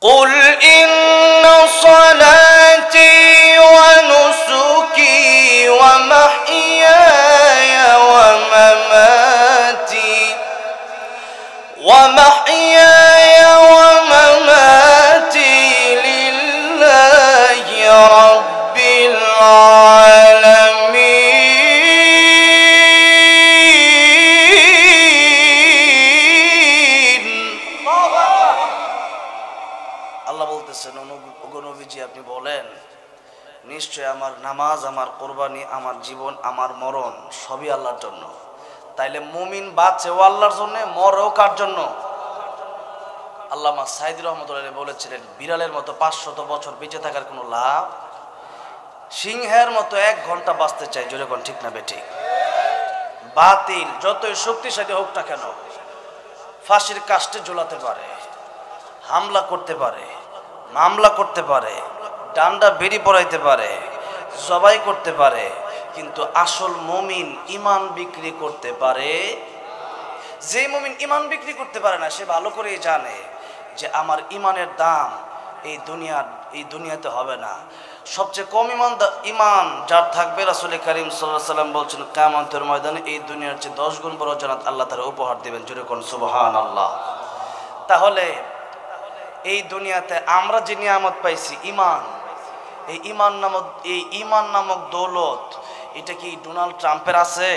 قل إن صلاتي ونسكي ومحياي ومماتي لله رب العالمين আল্লাহ বলতেছেন, ওগো নবীজি আপনি বলেন, নিশ্চয় আমার নামাজ, আমার কোরবানি, আমার জীবন, আমার মরণ সবই আল্লাহর জন্য। তাইলে মুমিন বাঁচেও আল্লাহর জন্য, মরেও কার জন্য? আল্লামা সাইদি রহমতুল্লাহ বলেছিলেন, বিড়ালের মতো 500 বছর বেঁচে থাকার কোনো লাভ, সিংহের মতো 1 ঘন্টা বাঁচতে চাই। জোরে কোন ঠিক না বেঠিক? বাতিল যতই শক্তিশালী হোক না কেন, ফাঁসির কাস্টে ঝোলাতে পারে, হামলা করতে পারে, মামলা করতে পারে, ডান্ডা বেরি পড়াইতে পারে, জবাই করতে পারে, কিন্তু আসল মুমিন ইমান বিক্রি করতে পারে। যে মুমিন ইমান বিক্রি করতে পারে না, সে ভালো করেই জানে যে আমার ইমানের দাম এই দুনিয়াতে হবে না। সবচেয়ে কম ইমান যার থাকবে, রাসূল করিম সাল্লাল্লাহু আলাইহি ওয়াসাল্লাম বলছেন, কিয়ামতের ময়দানে এই দুনিয়ার চেয়ে 10 গুণ বড় জান্নাত আল্লাহ তাআলা উপহার দিবেন। জোরে কোন সুবহানাল্লাহ। তাহলে এই দুনিয়াতে আমরা যে নিয়ামত পাইছি ইমান, এই ইমান নামক দৌলত, এটা কি ডোনাল্ড ট্রাম্পের আছে?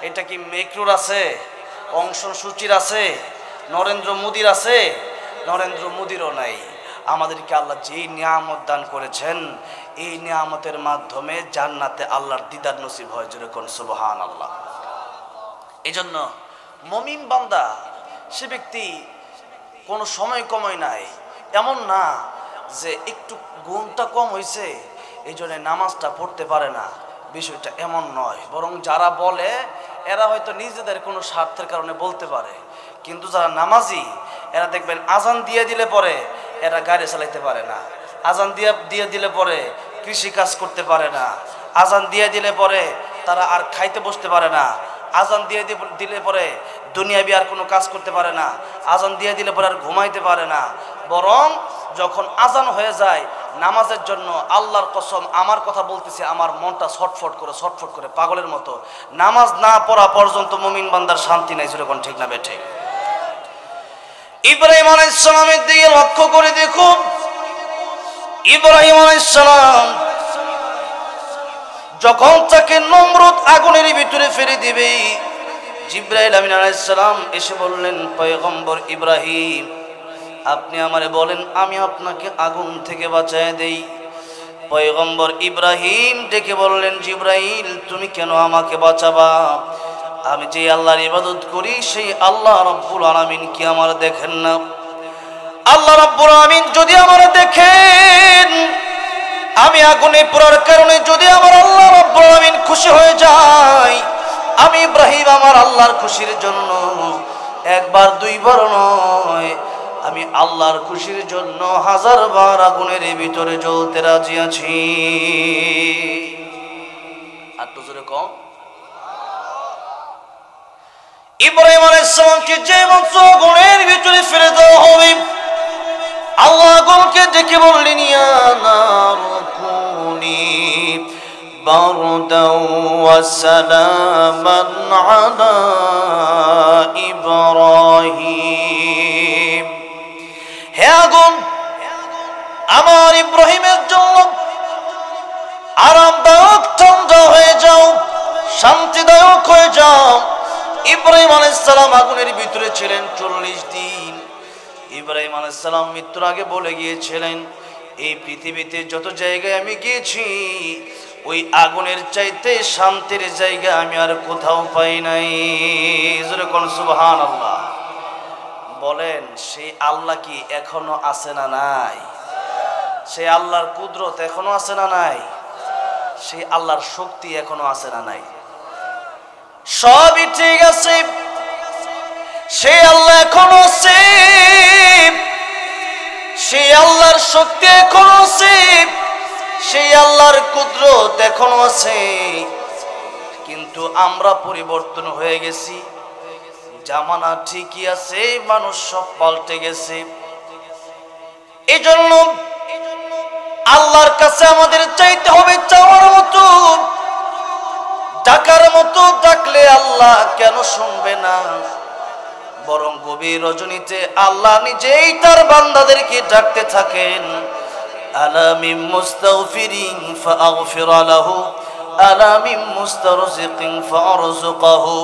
এটা কি মেক্রোর আছে? অংশন সূচির আছে? নরেন্দ্র মোদীর আছে? নরেন্দ্র মোদীরও নাই। আমাদেরকে আল্লাহ যে নিয়ামত দান করেছেন, এই নিয়ামতের মাধ্যমে জান্নাতে আল্লাহর দিদার নসিব হয়। যেরকম সুবহানাল্লাহ। এই জন্য মুমিন বান্দা সে ব্যক্তি কোনো সময় কমই নাই, এমন না যে একটু গুণটা কম হয়েছে এই জন্য নামাজটা পড়তে পারে না, বিষয়টা এমন নয়। বরং যারা বলে এরা হয়তো নিজেদের কোনো স্বার্থের কারণে বলতে পারে, কিন্তু যারা নামাজি এরা দেখবেন আজান দিয়ে দিলে পরে এরা গাড়ি চালাইতে পারে না, আজান দিয়ে দিলে পরে কৃষি কাজ করতে পারে না, আজান দিয়ে দিলে পরে তারা আর খাইতে বসতে পারে না, আজান দিয়ে দিলে পরে দুনিয়াবি আর কোনো কাজ করতে পারে না, আজান দিয়ে দিলে পরে আর ঘুমাইতে পারে না। বরং যখন আজান হয়ে যায় নামাজের জন্য, আল্লাহর কসম আমার কথা বলতেছি, আমার মনটা ছটফট করে পাগলের মতো। নামাজ না পড়া পর্যন্ত মুমিন বান্দার শান্তি নাই। যেরকম ঠিক না বেঠিক? ইব্রাহিম আলাইহিস সালামের দিকে লক্ষ্য করে দেখুন। ইব্রাহিম আলাইহিস সালাম যখন তাকে নমরুদ আগুনের ভিতরে ফেলে দিবে, জিবরাইল আমিন আলাইহিস সালাম এসে বললেন, পয়গম্বর ইব্রাহিম আপনি আমারে বলেন, আমি আপনাকে আগুন থেকে বাঁচায় দেই। পয়গম্বর ইব্রাহিম ডেকে বললেন, জিবরাইল তুমি কেন আমাকে বাঁচাবা? আমি যে আল্লাহর ইবাদত করি সেই আল্লাহ রাব্বুল আলামিন কি আমার দেখেন না? আল্লাহ রাব্বুল আলামিন যদি আমার দেখেন, আমি আগুনে পোড়ার কারণে যদি আমার আল্লাহ রাব্বুল আলামিন খুশি হয়ে যায়, আমি ইব্রাহিম আমার আল্লাহর খুশির জন্য একবার দুইবার নয়, আমি আল্লাহর খুশির জন্য 1000 বার আগুনের ভিতরে জ্বলতে রাজি আছি। আর তো জোরে কম। ইব্রাহিম আলাইহিস সালামকে যে মাত্র আগুনের ভিতরে ফেলে দেওয়া হবে, আল্লাহ আগুনকে ডেকে বললেন, ইয়া নারু কুনি বারদাও ওয়া সালামান আলা ইব্রাহিম। হে আগুন, আমার ইব্রাহিমের জন্য আরামদায়ক ঠান্ডা হয়ে যাও, শান্তিদায়ক হয়ে যাও। ইব্রাহিম আলাইহিস সালাম আগুনের ভিতরে ছিলেন 40 দিন। ইব্রাহিম আলাইহিস সালাম মৃত্যুর আগে বলে গিয়েছিলেন, এই পৃথিবীতে যত জায়গায় আমি গিয়েছি ওই আগুনের চাইতে শান্তির জায়গা আমি আর কোথাও পাই নাই। যেরকম সুবহানাল্লাহ। বলেন সেই আল্লাহ কি এখনো আছে না নাই? সেই আল্লাহর কুদরত এখনো আছে না নাই? সেই আল্লাহর শক্তি এখনো আছে না নাই? সবই ঠিক আছে, সেই আল্লাহ এখনো আছে, সেই আল্লাহর শক্তি এখনো আছে, সেই আল্লাহর কুদরত এখনো আছে। কিন্তু আমরা পরিবর্তন হয়ে গেছি। জামানা ঠিকই আছে, মানুষ সব পাল্টে গেছে। এই জন্য আল্লাহর কাছে আমাদের চাইতে হবে, চাওয়ার মতো, ডাকার মতো ডাকলে আল্লাহ কেন শুনবে না? বরং গভীর রজনীতে আল্লাহ নিজেই তার বান্দাদেরকে ডাকতে থাকেন। আলা মিন মুস্তাগফিরিন ফাগফির লাহু, আলা মিন মুস্তারজিকিন ফারযুকহু,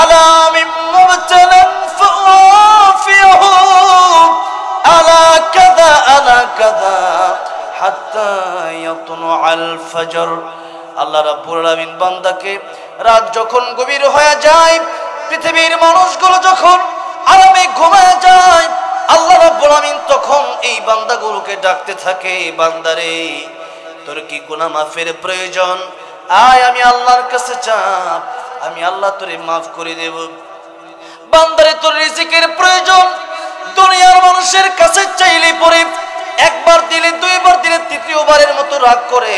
আলা মিন মুবতালান ফাআফিহু, আলা কাযা হাত্তা ইয়াতলুআল ফজর। আল্লাহ রাব্বুল আলামিন বান্দাকে রাত যখন গভীর হয়ে যায়, পৃথিবীর মানুষগুলো যখন আরামে ঘুমায় যায়, আল্লাহ রাব্বুল আলামিন তখন এই বান্দাগুলোকে ডাকতে থাকে, বান্দারে তোর কি গুনাহ মাফের প্রয়োজন? আয় আমি আল্লাহর কাছে চাপ, আমি আল্লাহ তোরে মাফ করে দেব। বান্দারে তোর রিজিকের প্রয়োজন, দুনিয়ার মানুষের কাছে চাইলে পরে একবার দিলে, দুইবার দিলে, তৃতীয়বারের মতো রাগ করে,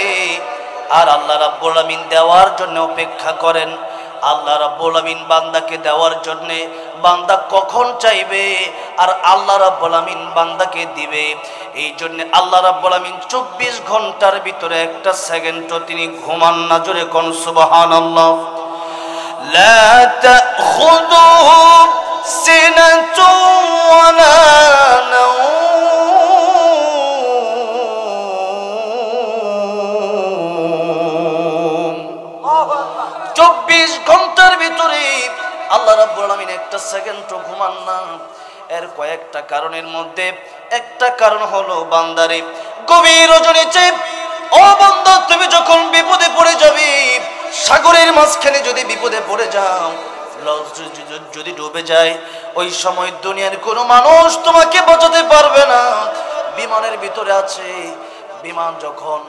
আর আল্লাহ রাব্বুল আলামিন দেওয়ার জন্য অপেক্ষা করেন। আল্লাহ রাব্বুল আলামিন বান্দাকে দেওয়ার জন্য, বান্দা কখন চাইবে আর আল্লাহ রাব্বুল আলামিন বান্দাকে দিবে। এই জন্য আল্লাহ রাব্বুল আলামিন 24 ঘন্টার ভিতরে একটা সেকেন্ডও তিনি ঘুমান না। জোরে কোন সুবহানাল্লাহ। লা তাখুযুহু সিনাতুন ওয়ালা নাওম, 24 ঘন্টার ভিতরে আল্লাহ রাব্বুল আলামিন একটা সেকেন্ডও ঘুমান না। এর কয়েকটা কারণের মধ্যে একটা কারণ হলো, বান্দারে গভীর রজনীতে, ও বান্দা তুমি যখন বিপদে পড়ে যাবে, সাগরের মাঝখানে যদি বিপদে পড়ে যাও, যদি ডুবে যায়, ওই সময় দুনিয়ার কোনো মানুষ তোমাকে বাঁচাতে পারবে না। বিমানের ভিতরে আছে, বিমান যখন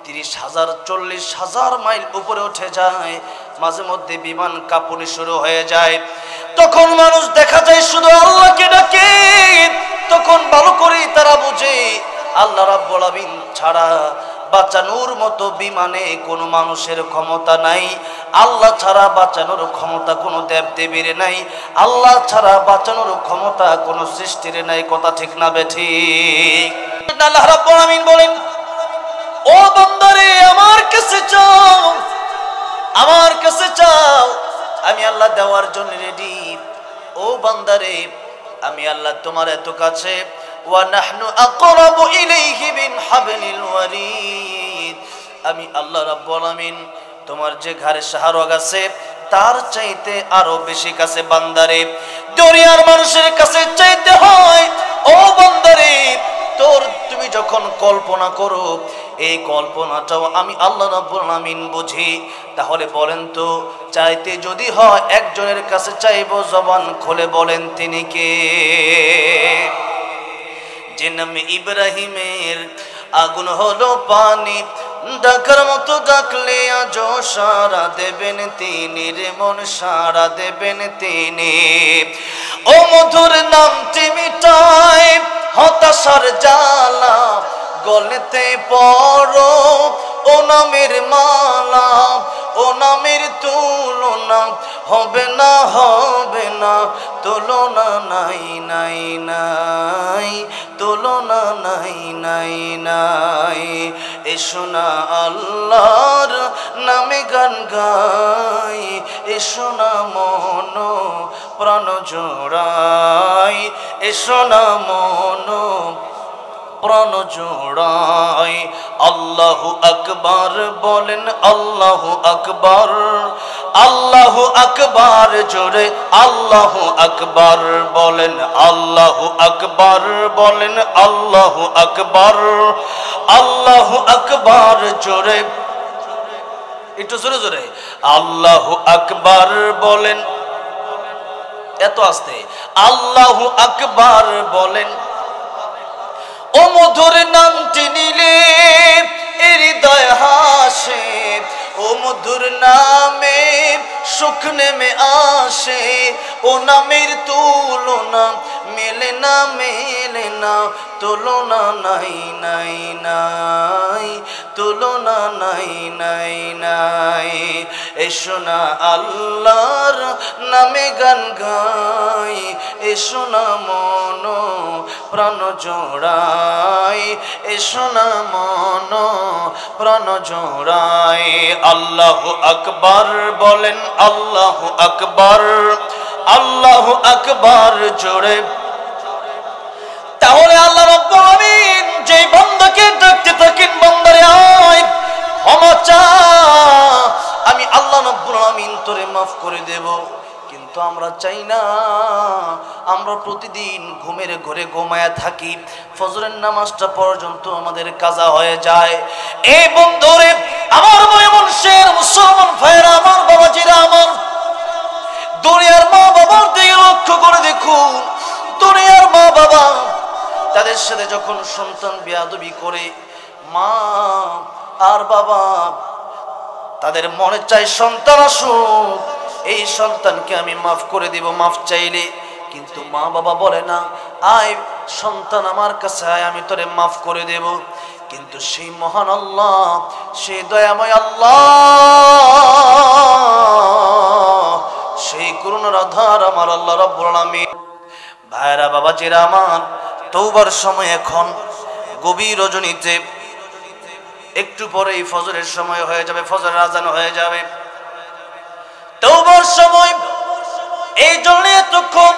30,000 40,000 মাইল উপরে উঠে যায়, মাঝে মধ্যে বিমান কাঁপুনি শুরু হয়ে যায়, তখন মানুষ দেখা যায় শুধু আল্লাহকে ডাকে। তখন ভালো করে তারা বুঝে আল্লাহ রাব্বুল আলামিন ছাড়া বাঁচানোর মতো বিমানে কোনো মানুষের ক্ষমতা নাই, আল্লাহ ছাড়া বাঁচানোর ক্ষমতা কোনো দেবদেবীর নাই, আল্লাহ ছাড়া বাঁচানোর ক্ষমতা কোনো সৃষ্টির নাই। কথা ঠিক না বেঠিক? আল্লাহ রাব্বুল আলামিন বলেন, ও বান্দারে আমার কাছে চাও, আমার কাছে চাও, আমি আল্লাহ দেওয়ার জন্য রেডি। ও বান্দারে আমি আল্লাহ তোমার এত কাছে, ওয়া নাহনু আকরাবু ইলাইহি মিন হাবলিল ওয়ারিদ, আমি আল্লাহ রাব্বুল আলামিন তোমার যে ঘরে শাহরগ আছে তার চাইতে আরো বেশি কাছে। বান্দারে দুনিয়ার মানুষের কাছে চাইতে হয়। ও বান্দারে তোর তুমি যখন কল্পনা করো, এই কল্পনাটাও আমি আল্লাহ রাব্বুল আলামিন বুঝি। তাহলে বলেন তো, চাইতে যদি হয় একজনের কাছে চাইবো, জবান খুলে বলেন তিনি কে? যে নামে ইব্রাহিমের আগুন হলো পানি, ডাকার মতো ডাকলে আজ সারা দেবেন তিনি, রে মন সারা দেবেন তিনি। ও মধুর নামটি মিটায় হতাশার জ্বালা, গলেতে পড়ো ও নামের মালা, ও নামের তুলনা হবে না, হবে না, তুলনা নাই নাই নাই, তুলনা নাই নাই নাই। এসো না আল্লাহর নামে গান গাই, এসো না মন প্রাণ জোড়াই, এসো না মন প্রাণ জোড়াই। আল্লাহু আকবার বলেন, আল্লাহু আকবার, আল্লাহু আকবার জোরে, আল্লাহু আকবার বলেন, আল্লাহু আকবার বলেন, আল্লাহু আকবার, আল্লাহু আকবার জোরে, একটু জোরে জোরে, আল্লাহু আকবার বলেন, এত আস্তে, আল্লাহু আকবার বলেন। ও মধুর নামটি নিলে হৃদয় হাসে, ও মধুর নামে সুখ নেমে আসে, ও নামের তুলনা মেলে না মেলে না, তুলনা নাই নাই নাই, তুলনা নাই নাই নাই। এসো না আল্লাহর নামে গান গাই, এসো না মন প্রাণ জোড়াই, এসো না মন প্রাণ জোড়াই। আল্লাহু আকবার বলেন, আল্লাহু আকবার, আল্লাহু আকবার জোরে। তাহলে আল্লাহ রাব্বুল আলামিন যে বান্দাকে ডাকতে থাকেন, বান্দারে আয় ক্ষমা চা, আমি আল্লাহ রাব্বুল আলামিন তোরে মাফ করে দেব। কিন্তু আমরা চাই না, আমরা প্রতিদিন ঘুমের ঘরে ঘুমায়া থাকি, ফজরের নামাজটা পর্যন্ত আমাদের কাজা হয়ে যায়। এই বন্ধুরে আমার ময়মনসিংহের মুসলমান ভাইরা, আমার বাবাজিরা, আমার দুনিয়ার মা বাবার দিকে লক্ষ্য করে দেখুন। দুনিয়ার মা বাবা তাদের সাথে যখন সন্তান বেয়াদবি করে, মা আর বাবা তাদের মনে চায় সন্তান আসুক, এই সন্তানকে আমি মাফ করে দিব মাফ চাইলে। কিন্তু মা বাবা বলে না, আয় সন্তান আমার কাছে আয়, আমি তোরে মাফ করে দেব। কিন্তু সেই মহান আল্লাহ, সেই দয়াময় আল্লাহ, সেই করুণার আধার আমার আল্লাহ রাব্বুল আলামিন। ভাইরা বাবাজিরা আমার, তওবার সময় এখন গভীর রজনীতে, একটু পরেই ফজরের সময় হয়ে যাবে, ফজরের আজান হয়ে যাবে। তওবার সময়, এই জন্য এতক্ষণ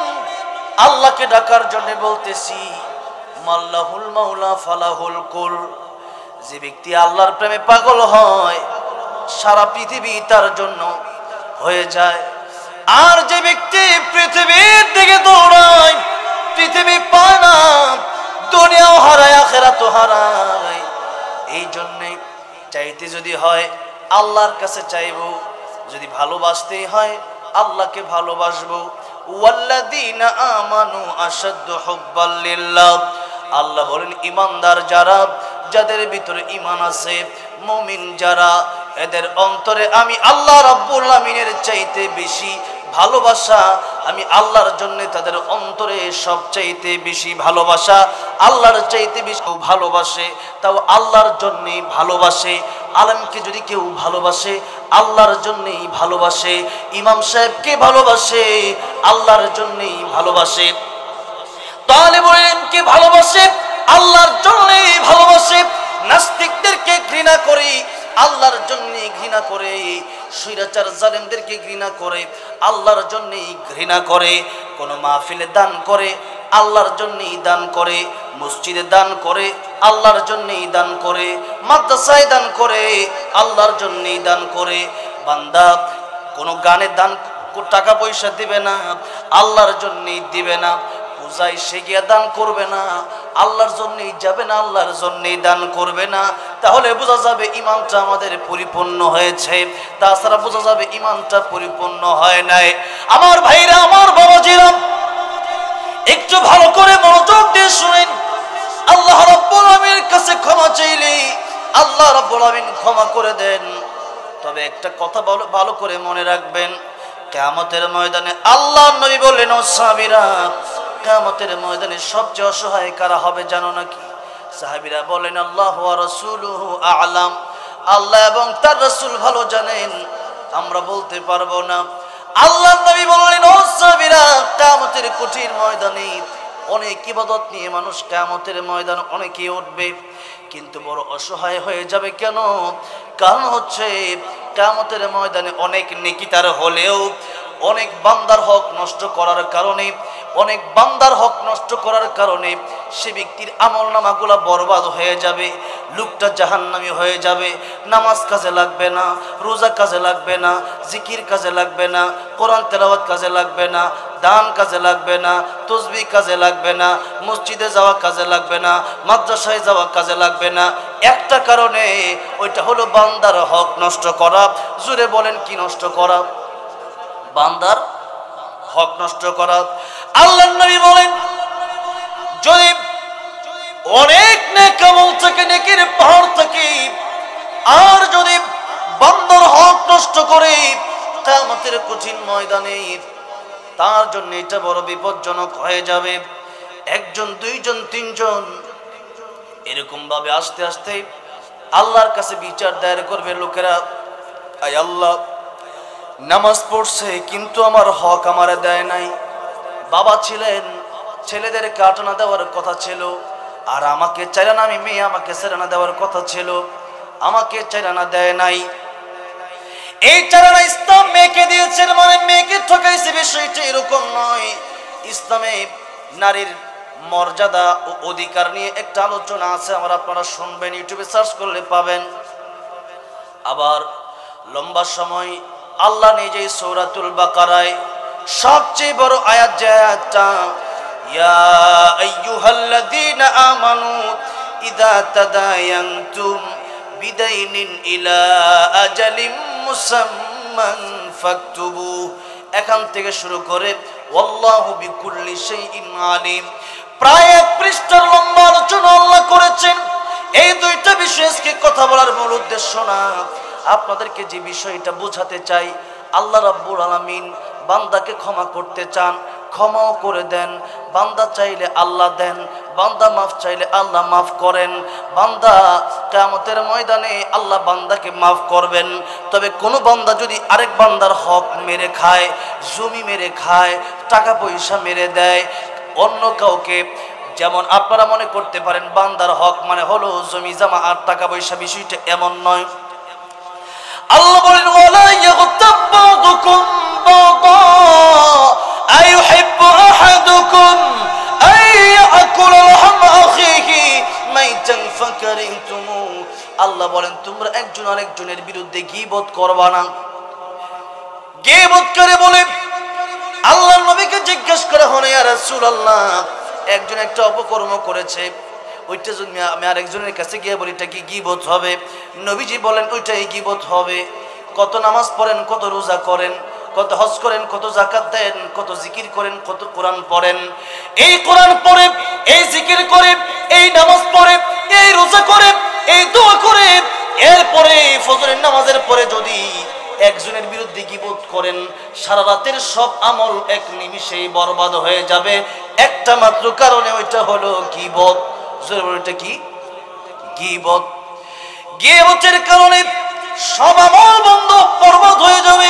আল্লাহকে ডাকার জন্য বলতেছি, মাল্লাহুল মাওলা ফালাহুল কুল। যে ব্যক্তি আল্লাহর প্রেমে পাগল হয়, সারা পৃথিবী তার জন্য হয়ে যায়। আর যে ব্যক্তি পৃথিবীর দিকে দৌড়ায়, পৃথিবী পায় না, দুনিয়াও হারায় আখিরাতও হারায়। এই জন্যে চাইতে যদি হয় আল্লাহর কাছে চাইবো, যদি ভালোবাসতেই হয় আল্লাহকে ভালোবাসবো। ওয়াল্লাযীনা আমানু আশাদ্দু হুব্বাল লিল্লাহ। আল্লাহ বলেন, ঈমানদার যারা, যাদের ভিতরে ঈমান আছে, মুমিন যারা, এদের অন্তরে আমি আল্লাহ রাব্বুল আলামিনের চাইতে বেশি ভালোবাসা, আমি আল্লাহর জন্য তাদের অন্তরে সবচাইতে বেশি ভালোবাসা, আল্লাহর চাইতে বেশি ভালোবাসে, তাও আল্লাহর জন্যই ভালোবাসে। আলেমকে যদি কেউ ভালোবাসে, আল্লাহর জন্যই ভালোবাসে। ইমাম সাহেবকে ভালোবাসে, আল্লাহর জন্যই ভালোবাসে। তালিবুল ইলমকে ভালোবাসে, আল্লাহর জন্যই ভালোবাসে। নাস্তিকদেরকে ঘৃণা করি, আল্লাহর জন্যই ঘৃণা করে। স্বৈরাচার জালেমদেরকে ঘৃণা করে, আল্লাহর জন্যই ঘৃণা করে। কোন মাহফিলে দান করে, আল্লাহর জন্যই দান করে। মসজিদে দান করে, আল্লাহর জন্যই দান করে। মাদ্রাসায় দান করে, আল্লাহর জন্যই দান করে। বান্দা কোন গানে দান, টাকা পয়সা দিবে না, আল্লাহর জন্যই দিবে না। পূজায় সে গিয়া দান করবে না, আল্লাহর জন্যই যাবে না, আল্লাহর জন্যই দান করবে না। তাহলে বোঝা যাবে ইমানটা আমাদের পরিপূর্ণ হয়েছে, তাছাড়া বোঝা যাবে ইমানটা পরিপূর্ণ হয় নাই। আমার ভাইরা, আমার বাবাজিরা, একটু ভালো করে মনোযোগ দিয়ে শুনেন। আল্লাহ রাব্বুল আলামিনের কাছে ক্ষমা চাইলে আল্লাহ রাব্বুল আলামিন ক্ষমা করে দেন। তবে একটা কথা ভালো করে মনে রাখবেন, কিয়ামতের ময়দানে আল্লাহর নবী বললেন, ও সাহাবীরা, কিয়ামতের ময়দানে সবচেয়ে অসহায় কারা হবে জানো নাকি? সাহাবীরা বলেন, আল্লাহু ওয়া রাসূলুহু আ'লাম। আল্লাহ এবং তার রাসূল ভালো জানেন, আমরা বলতে পারবো না। আল্লাহর নবী বললেন, ও সাহাবীরা, কিয়ামতের কঠিন ময়দানে অনেক ইবাদত নিয়ে মানুষ কিয়ামতের ময়দানে অনেকেই উঠবে, কিন্তু বড় অসহায় হয়ে যাবে। কেন? কারণ হচ্ছে কিয়ামতের ময়দানে অনেক নেকি তার হলেও অনেক বান্দার হক নষ্ট করার কারণে, অনেক বান্দার হক নষ্ট করার কারণে সে ব্যক্তির আমলনামাগুলা বরবাদ হয়ে যাবে। লোকটা জাহান্নামী হয়ে যাবে। নামাজ কাজে লাগবে না, রোজা কাজে লাগবে না, জিকির কাজে লাগবে না, কোরআন তেলাওয়াত কাজে লাগবে না, দান কাজে লাগবে না, তাসবিহ কাজে লাগবে না, মসজিদে যাওয়া কাজে লাগবে না, মাদ্রাসায় যাওয়া কাজে লাগবে না। একটা কারণে, ওইটা হলো বান্দার হক নষ্ট করা। জোরে বলেন, কি নষ্ট করা? বান্দার হক নষ্ট করা। আল্লাহর নবী বলেন, যদি অনেক নেক আমল থাকে, নেকির পাহাড় থাকে, আর যদি বান্দার হক নষ্ট করে কিয়ামতের কঠিন ময়দানে, তার জন্য এটা বড় বিপজ্জনক হয়ে যাবে। একজন, দুইজন, তিনজন, এরকম ভাবে আস্তে আস্তে আল্লাহর কাছে বিচার দায়ের করবে লোকেরা। আয় আল্লাহ, নামাজ পড়ছে কিন্তু আমার হক আমারে দেয় নাই। বাবা ছিলেন, ছেলেদের কাটানা দেওয়ার কথা ছিল, আর আমাকে চাইরানা, আমি মেয়ে, আমাকে চাইরানা দেওয়ার কথা ছিল, আমাকে চাইরানা দেয় নাই। এই চাইরানা ইসলাম মেয়েকে দিয়েছেন, মানে মেয়েকে ঠকাইছে, বিষয়টা এরকম নয়। ইসলামে নারীর মর্যাদা ও অধিকার নিয়ে একটা আলোচনা আছে, আমার আপনারা শুনবেন, ইউটিউবে সার্চ করলে পাবেন। আবার লম্বা সময় আল্লাহ নিজেই সূরাতুল বাকারায় সবচেয়ে বড় আয়াত, যে আয়াতটা, ইয়া আইয়ুহাল্লাযীনা আমানু ইযা তাদায়ানতুম বিদাইনিন ইলা আজালিম মুসাম্মান ফাকতুবু, এখান থেকে শুরু করে ওয়াল্লাহু বিকুল্লি শাইইন আলিম, প্রায় এক পৃষ্ঠার লম্বা আলোচনা আল্লাহ করেছেন। এই দুইটা বিষয় আজকে কথা বলার মূল উদ্দেশ্য না, আপনাদেরকে যে বিষয়টা বোঝাতে চাই, আল্লাহ রাব্বুল আলামিন বান্দাকে ক্ষমা করতে চান, ক্ষমাও করে দেন। বান্দা চাইলে আল্লাহ দেন, বান্দা মাফ চাইলে আল্লাহ মাফ করেন। বান্দা কিয়ামতের ময়দানে আল্লাহ বান্দাকে মাফ করবেন। তবে কোনো বান্দা যদি আরেক বান্দার হক মেরে খায়, জমি মেরে খায়, টাকা পয়সা মেরে দেয় অন্য কাউকে, যেমন আপনারা মনে করতে পারেন বান্দার হক মানে হলো জমি জমা আর টাকা পয়সা, বিষয়টা এমন নয়। আল্লাহ বলেন, ওয়ালা ইয়াগতাব বা'দুকুম বা'দা আইয়ুহিব্বু আহাদুকুম আইয়াকুলা লাহমা আখিহি মাইতান ফাকারিহতুমু, আল্লাহ বলেন তোমরা একজন আরেকজনের বিরুদ্ধে গীবত করবা না। গীবত করে বলে আল্লাহর নবীকে জিজ্ঞেস করা হলো, ইয়া রাসূলুল্লাহ, একজন একটা অপকর্ম করেছে, ওইটা যদি আমি আরেকজনের কাছে গিয়ে বলি, এটা কি গীবত হবে? নবীজি বলেন ওইটাই গীবত হবে। কত নামাজ পড়েন, কত রোজা করেন, কত হজ করেন, কত যাকাত দেন, কত জিকির করেন, কত কোরআন পড়েন, এই কোরআন পড়ে, এই জিকির করে, এই নামাজ পড়ে, এই রোজা করে, এই দোয়া করে, এরপরে ফজরের নামাজের পরে যদি একজনের বিরুদ্ধে গীবত করেন, সারা রাতের সব আমল এক নিমিষেই বরবাদ হয়ে যাবে, একটা মাত্র কারণে, ওইটা হলো গীবত। ওইটা কি? গীবত। গীবতের কারণে সব আমল বন্ধ, বরবাদ হয়ে যাবে।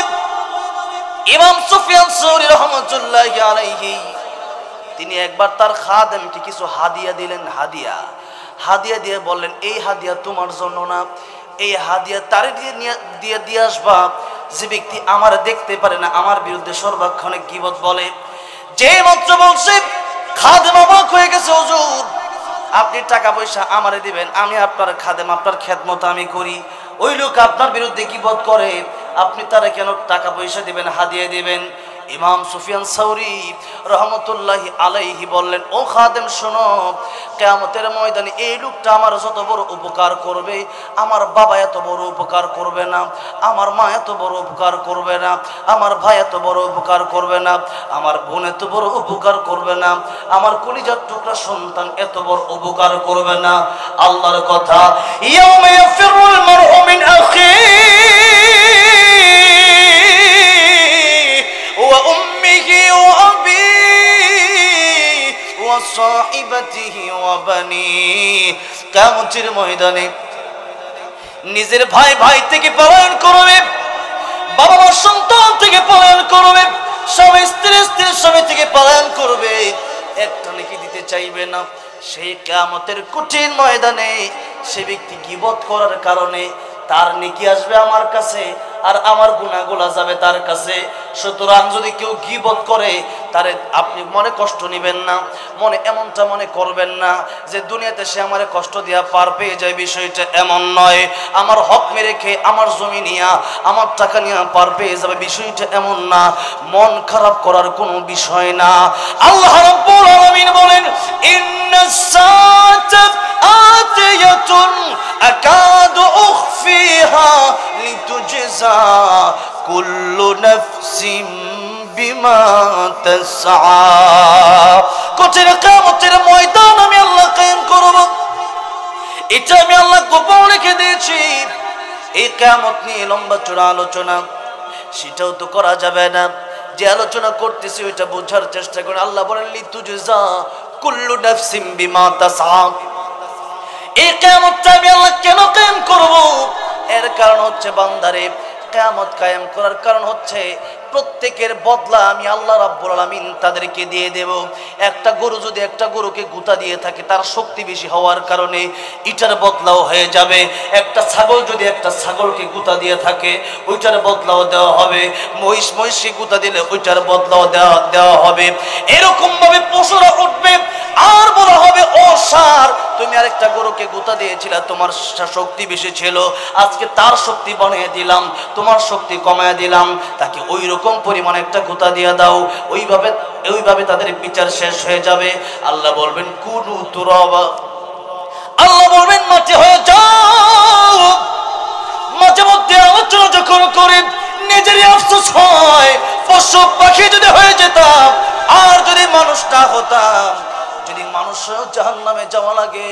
ইমাম সুফিয়ান সাউরি রাহমাতুল্লাহি আলাইহি, তিনি একবার তার খাদেমকে কিছু হাদিয়া দিলেন, হাদিয়া দিয়ে বললেন, এই হাদিয়া তোমার জন্য না, এই হাদিয়া তারে দিয়ে আসবা যে ব্যক্তি আমার দেখতে পারে না, আমার বিরুদ্ধে সর্বক্ষণে গীবত বলে। যে মাত্র বলছে, খাদেম অবাক হয়ে গেছে, হুজুর আপনি টাকা পয়সা আমারে দিবেন, আমি আপনার খাদেম, আপনার খেদমত আমি করি, ওই লোক আপনার বিরুদ্ধে গীবত করে, আপনি তারা কেন টাকা পয়সা দিবেন, হাদিয়া দিবেন? ইমাম সুফিয়ান সাউরি রহমতুল্লাহি আলাইহি বললেন, ও খাদেম শোনো, কিয়ামতের ময়দানে এই লোকটা আমার যত বড় উপকার করবে, আমার বাবা এত বড় উপকার করবে না, আমার মা এত বড় উপকার করবে না, আমার ভাই এত বড় উপকার করবে না, আমার বোন এত বড় উপকার করবে না, আমার কলিজার টুকরা সন্তান এত বড় উপকার করবে না। আল্লাহর কথা, ইয়াউমা ইয়াফিরুল মারউ মিন আখিহি ওয়া উম্মিহি ওয়া আবিহি ওয়া সাহিবাতিহি ওয়া বানিহি, কিয়ামতের ময়দানে নিজের ভাই ভাই থেকে পলায়ন করবে, বাবা মা সন্তান থেকে পলায়ন করবে, স্বামী স্ত্রী স্বামী থেকে পলায়ন করবে, একটা নেকি দিতে চাইবে না। সেই কিয়ামতের কঠিন ময়দানে সে ব্যক্তি গীবত করার কারণে তার নেকি আসবে আমার কাছে, আর আমার গুনাহগুলো যাবে তার কাছে। সুতরাং যদি কেউ গীবত করে, তারে আপনি মনে কষ্ট নেবেন না, মনে এমনটা মনে করবেন না যে দুনিয়াতে সে আমারে কষ্ট দিয়া পার পেয়ে যায়, বিষয়টা এমন নয়। আমার হক মেরে খেয়ে, আমার জমি নিয়া, আমার টাকা নিয়ে পার পেয়ে যাবে, বিষয়টা এমন না। মন খারাপ করার কোনো বিষয় না। আল্লাহ রাব্বুল আলামিন বলেন, ইন্নাস সাআতা আতিয়াতুন আকাদু উখফিহা লিতুজজা কুল্লু নাফসিন বিমা তাসআ। কঠিন কিয়ামতের ময়দান আমি আল্লাহ কায়েম করব, এটা আমি আল্লাহ গোপন রেখে দিয়েছি। এই কিয়ামত নিয়ে লম্বা চড়া আলোচনা, সেটাও তো করা যাবে না। যে আলোচনা করতেছি ওইটা বোঝার চেষ্টা করে। আল্লাহ বলেন, লিতুজজা কুল্লু নাফসিন বিমা তাসআ। এই কিয়ামতটা আমি আল্লাহ কেন কায়েম করব? এর কারণ হচ্ছে বান্দারে কিয়ামত কায়েম করার কারণ হচ্ছে প্রত্যেকের বদলা আমি আল্লাহ রাব্বুল আলামিন তাদেরকে দিয়ে দেব। একটা গরু যদি একটা গরুকে গুতা দিয়ে থাকে তার শক্তি বেশি হওয়ার কারণে এটার বদলাও হয়ে যাবে। একটা ছাগল যদি একটা ছাগলকে গুতা দিয়ে থাকে ওইটার বদলাও দেওয়া হবে। মহিষকে গুতা দিলে ওইটার বদলাও দেওয়া হবে। এরকম ভাবে পশুরা উঠবে আর বলা হবে ও ষাঁড়, তুমি আরেকটা গরুকে গুতা দিয়েছিলে, তোমার শক্তি বেশি ছিল, আজকে তার শক্তি বানিয়ে দিলাম, তোমার শক্তি কমায় দিলাম, তাকে ওই রকম পরিমাণে একটা গুতা দিয়ে দাও। ওইভাবে তাদের বিচার শেষ হয়ে যাবে। আল্লাহ বলবেন কুনু তুরাবা, আল্লাহ বলবেন মাটি হয়ে যাও। মাঝে মধ্যে আলোচনা যখন করে নিজেরই আফসোস হয়, পশু পাখি যদি হয়ে যেতাম আর যদি মানুষ না হতাম। যদি মানুষ জাহান্নামে যাওয়া লাগে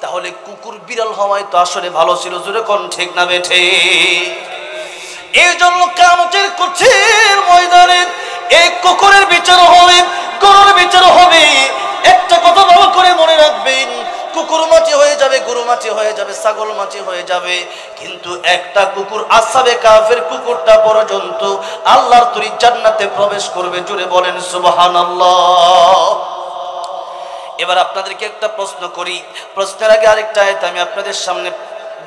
তাহলে কুকুর বিড়াল হওয়ায় তো আসলে ভালো ছিল। জোরে কোন ঠিক না বেঠে? এই জন্য কিয়ামতের কঠিন ময়দানে এই কুকুরের বিচার হবে, গরুর বিচার হবে। একটা কথা ভালো করে মনে রাখবেন, কুকুর মাটি হয়ে যাবে, গরু মাটি হয়ে যাবে, ছাগল মাটি হয়ে যাবে, কিন্তু একটা কুকুর আসহাবে কাফের কুকুরটা পর্যন্ত আল্লাহর তৈরি জান্নাতে প্রবেশ করবে। জোরে বলেন সুবহানাল্লাহ। এবার আপনাদেরকে একটা প্রশ্ন করি, প্রশ্নের আগে আরেকটা আয়াত আমি আপনাদের সামনে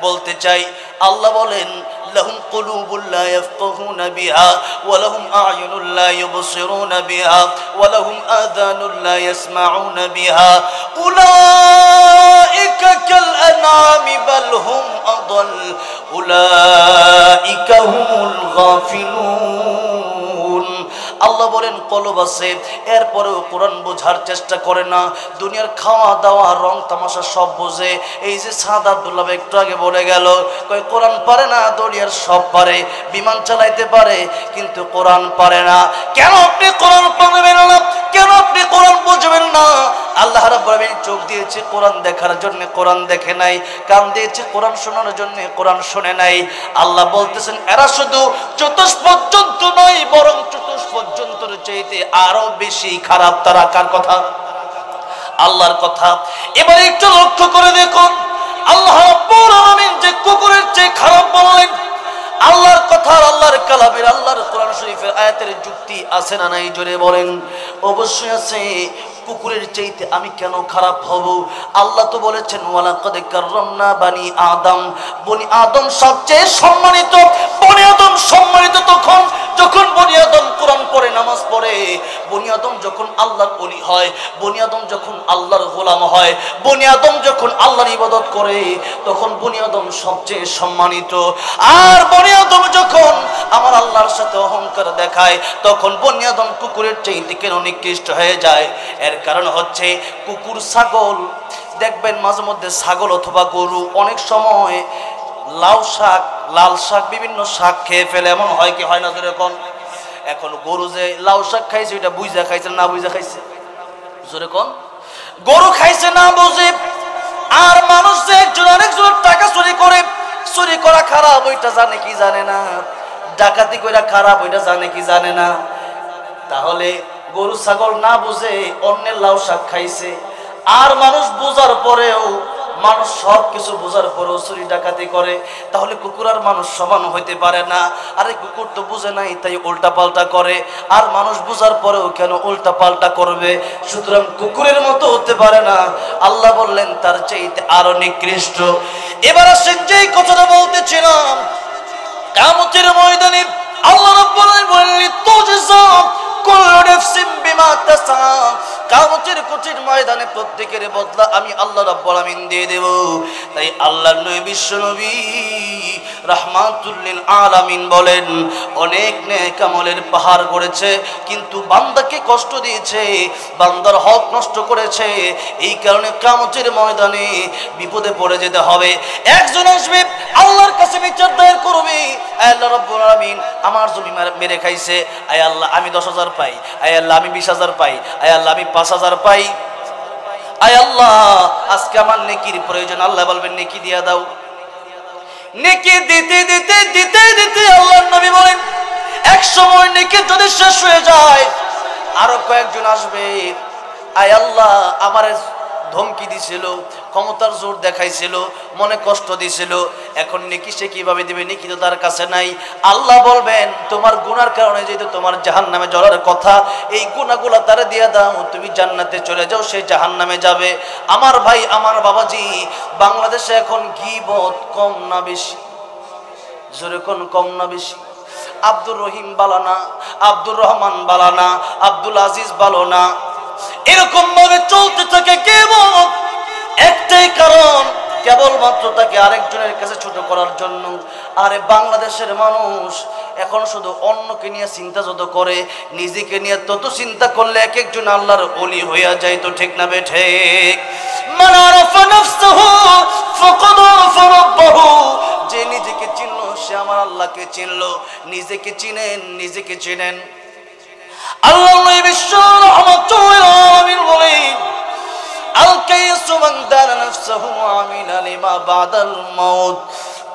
বলতে চাই। আল্লাহ বলেন লাহুম কুলুবুল লা ইয়াফকাহুনা বিহা ওয়া লাহুম আ'য়ুনুল লা ইউবসিরুনা বিহা ওয়া লাহুম আযানুল লা ইয়াসমাউনা বিহা উলাইকা কাল আনআমি বাল হুম আদাল উলাইকা হুমুল গাফিলুন। আল্লাহ বলেন কলব আছে, এরপরেও কোরআন বোঝার চেষ্টা করে না। দুনিয়ার খাওয়া দাওয়া রং তামাশা সব বোঝে। এই যে সাদ আব্দুল্লাহ একটু আগে বলে গেল, কই কোরআন পারে না, দুনিয়ার সব পারে, বিমান চালাইতে পারে কিন্তু কোরআন পারে না। কেন আপনি কোরআন পারবেন না? কেন আপনি কোরআন বুঝবেন না? আল্লাহ রাব্বুল আলামিন চোখ দিয়েছে কোরআন দেখার জন্য, কোরআন দেখে নাই। কান দিয়েছে কোরআন শোনার জন্য, কোরআন শুনে নাই। আল্লাহ বলতেছেন এরা শুধু চতুষ্পদ জন্তু নয়, বরং চতুষ্পদ জন্তুর চাইতে আরো বেশি খারাপ। তারা কার কথা? আল্লাহর কথা। এবার একটু লক্ষ্য করে দেখুন, আল্লাহ রাব্বুল আলামিন যে কুকুরের চেয়ে খারাপ বললেন, আল্লাহর কথা, আল্লাহর কালামের, আল্লাহর কোরআন শরীফের আয়াতের যুক্তি আছে না নাই? জোরে বলেন। অবশ্যই আছে। কুকুরের চাইতে আমি কেন খারাপ হব? আল্লাহ তো বলেছেন ওয়ালাকাদ কাররামনা বানি আদম, বনি আদম সবচেয়ে সম্মানিত। বনি আদম সম্মানিত তখন যখন বনি আদম কোরআন পড়ে, নামাজ পড়ে, বনি আদম যখন আল্লাহর ওলি হয়, বনি আদম যখন আল্লাহর গোলাম হয়, বনি আদম যখন আল্লাহর ইবাদত করে, তখন বনি আদম সবচেয়ে সম্মানিত। আর বনি আদম যখন আমার আল্লাহর সাথে অহংকার দেখায়, তখন বনি আদম কুকুরের চাইতে কেন নিকৃষ্ট হয়ে যায়? এর কারণ হচ্ছে কুকুর, ছাগল, দেখবেন মাঝে মধ্যে ছাগল অথবা গরু অনেক সময় লাউ শাক, লাল শাক, বিভিন্ন শাক খেয়ে ফেলে। এমন হয় কি হয় না? যেরকম এখন গরু যে লাউ শাক খাইছে ওইটা বুঝা খাইছে না বুঝা খাইছে? যেরকম গরু খাইছে না বুঝে। আর মানুষ যে একজন আরেকজনের টাকা চুরি করে, চুরি করা খারাপ ওইটা জানে কি জানে না? ডাকাতি কইরা খারাপ ওইটা জানে কি জানে না? তাহলে গরু ছাগল না বুঝে অন্যের লাউ শাক খাইছে। আর মানুষ বোঝার পরেও, মানুষ সব কিছু বোঝার পরেও চুরি ডাকাতি করে। তাহলে কুকুর আর মানুষ সমান হইতে পারে না। আরে কুকুর তো বুঝে নাই তাই উল্টা পাল্টা করে, আর মানুষ বুঝার পরেও কেন উল্টা পাল্টা করবে? সুতরাং কুকুরের মতো হতে পারে না। আল্লাহ বললেন তার চাইতে আরো নিকৃষ্ট। এবার আসেন যেই কথাটা বলতেছিলাম, কিয়ামতের ময়দানে আল্লাহ রাব্বুল আলামিন বললেন তুজজা কুল্লু নাফসিন বিমা তাসআ। কিয়ামতের কঠিন ময়দানে প্রত্যেকের বদলা আমি আল্লাহ রাব্বুল আলামিন দিয়ে দেব। তাই আল্লাহর নবী বিশ্ব নবী রাহমাতুল লিল আলামিন বলেন, অনেক নেক আমলের পাহাড় গড়েছে কিন্তু বান্দাকে কষ্ট দিয়েছে, বান্দার হক নষ্ট করেছে। এই কারণে কিয়ামতের ময়দানে বিপদে পড়ে যেতে হবে। একজন আসবে আল্লাহর কাছে বিচার দায়ের করবে, আল্লাহ রাব্বুল আলামিন আমার জমি মেরে খাইছে, আয় আল্লাহ আমি 10,000 পাই, আয় আল্লাহ আমি 20,000 পাই, আয় আল্লাহ আমি 5,000 পাই, আয় আল্লাহ আজকে আমার নেকির প্রয়োজন। আল্লাহ বলবেন নেকি দিয়া দাও। নেকি দিতে দিতে দিতে দিতে আল্লাহর নবী বলেন এক সময় নেকি যদি শেষ হয়ে যায়, আরো কয়েকজন আসবে, আয় আল্লাহ আমারে ধমকি দিছিল, ক্ষমতার জোর দেখাইছিল, মনে কষ্ট দিছিল, এখন নেকি সে কিভাবে দিবে? নেকি তো তার কাছে নাই। আল্লাহ বলবেন তোমার গুনার কারণে যেহেতু তোমার জাহান্নামে জ্বলার কথা, এই গুনাহগুলো তারে দিয়ে দাও, তুমি জান্নাতে চলে যাও, সে জাহান্নামে যাবে। আমার ভাই, আমার বাবাজি, বাংলাদেশে এখন গীবত কম না বেশি? জোরে কোন কম না বেশি? আব্দুর রহিম বালানা, আব্দুর রহমান বালানা, আব্দুল আজিজ বালানা, এরকম ভাবে চলতে থাকে গীবত। একটাই কারণ, কেবলমাত্র তাকে আরেকজনের কাছে ছোট করার জন্য। আরে বাংলাদেশের মানুষ এখন শুধু অন্যকে নিয়ে চিন্তা যত করে, নিজেকে নিয়ে তত চিন্তা করলে এক একজন আল্লাহর ওলি হইয়া যায়। তো ঠিক না বেঠে? মান আরাফা নাফসাহু ফাকাদ আরাফা রাব্বাহু, যে নিজেকে চিনলো সে আমার আল্লাহকে চিনলো। নিজেকে চিনেন, নিজেকে চিনেন। আল্লাহ নবী বিশ্ব রাহমাতুল আলামিন বলেন, আল কাইসু মান দানা নাফসাহু আমিলা লিমা বাদাল মাউত।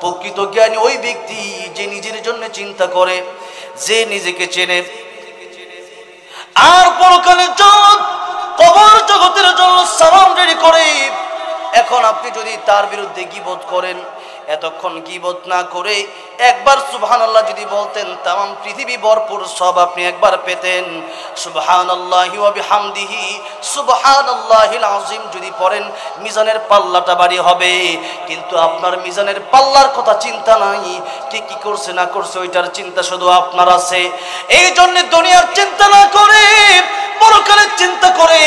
প্রকৃত জ্ঞানী ওই ব্যক্তি যে নিজের জন্য চিন্তা করে, যে নিজেকে চেনে আর পরকালের জগৎ, কবর জগতের জন্য সালাম রেডি করে। এখন আপনি যদি তার বিরুদ্ধে গীবত করেন, এতক্ষণ গীবত না করে একবার সুবহানাল্লাহ যদি বলতেন, তামাম পৃথিবী ভরপুর সব আপনি একবার পেতেন। সুবহানাল্লাহি ওয়া বিহামদিহি সুবহানাল্লাহিল আযীম যদি পড়েন, মিজানের পাল্লাটা ভারী হবে। কিন্তু আপনার মিজানের পাল্লার কথা চিন্তা নাই, কে কি করছে না করছে ওইটার চিন্তা শুধু আপনার আছে। এই জন্য দুনিয়ার চিন্তা না করে পরকালের চিন্তা করে,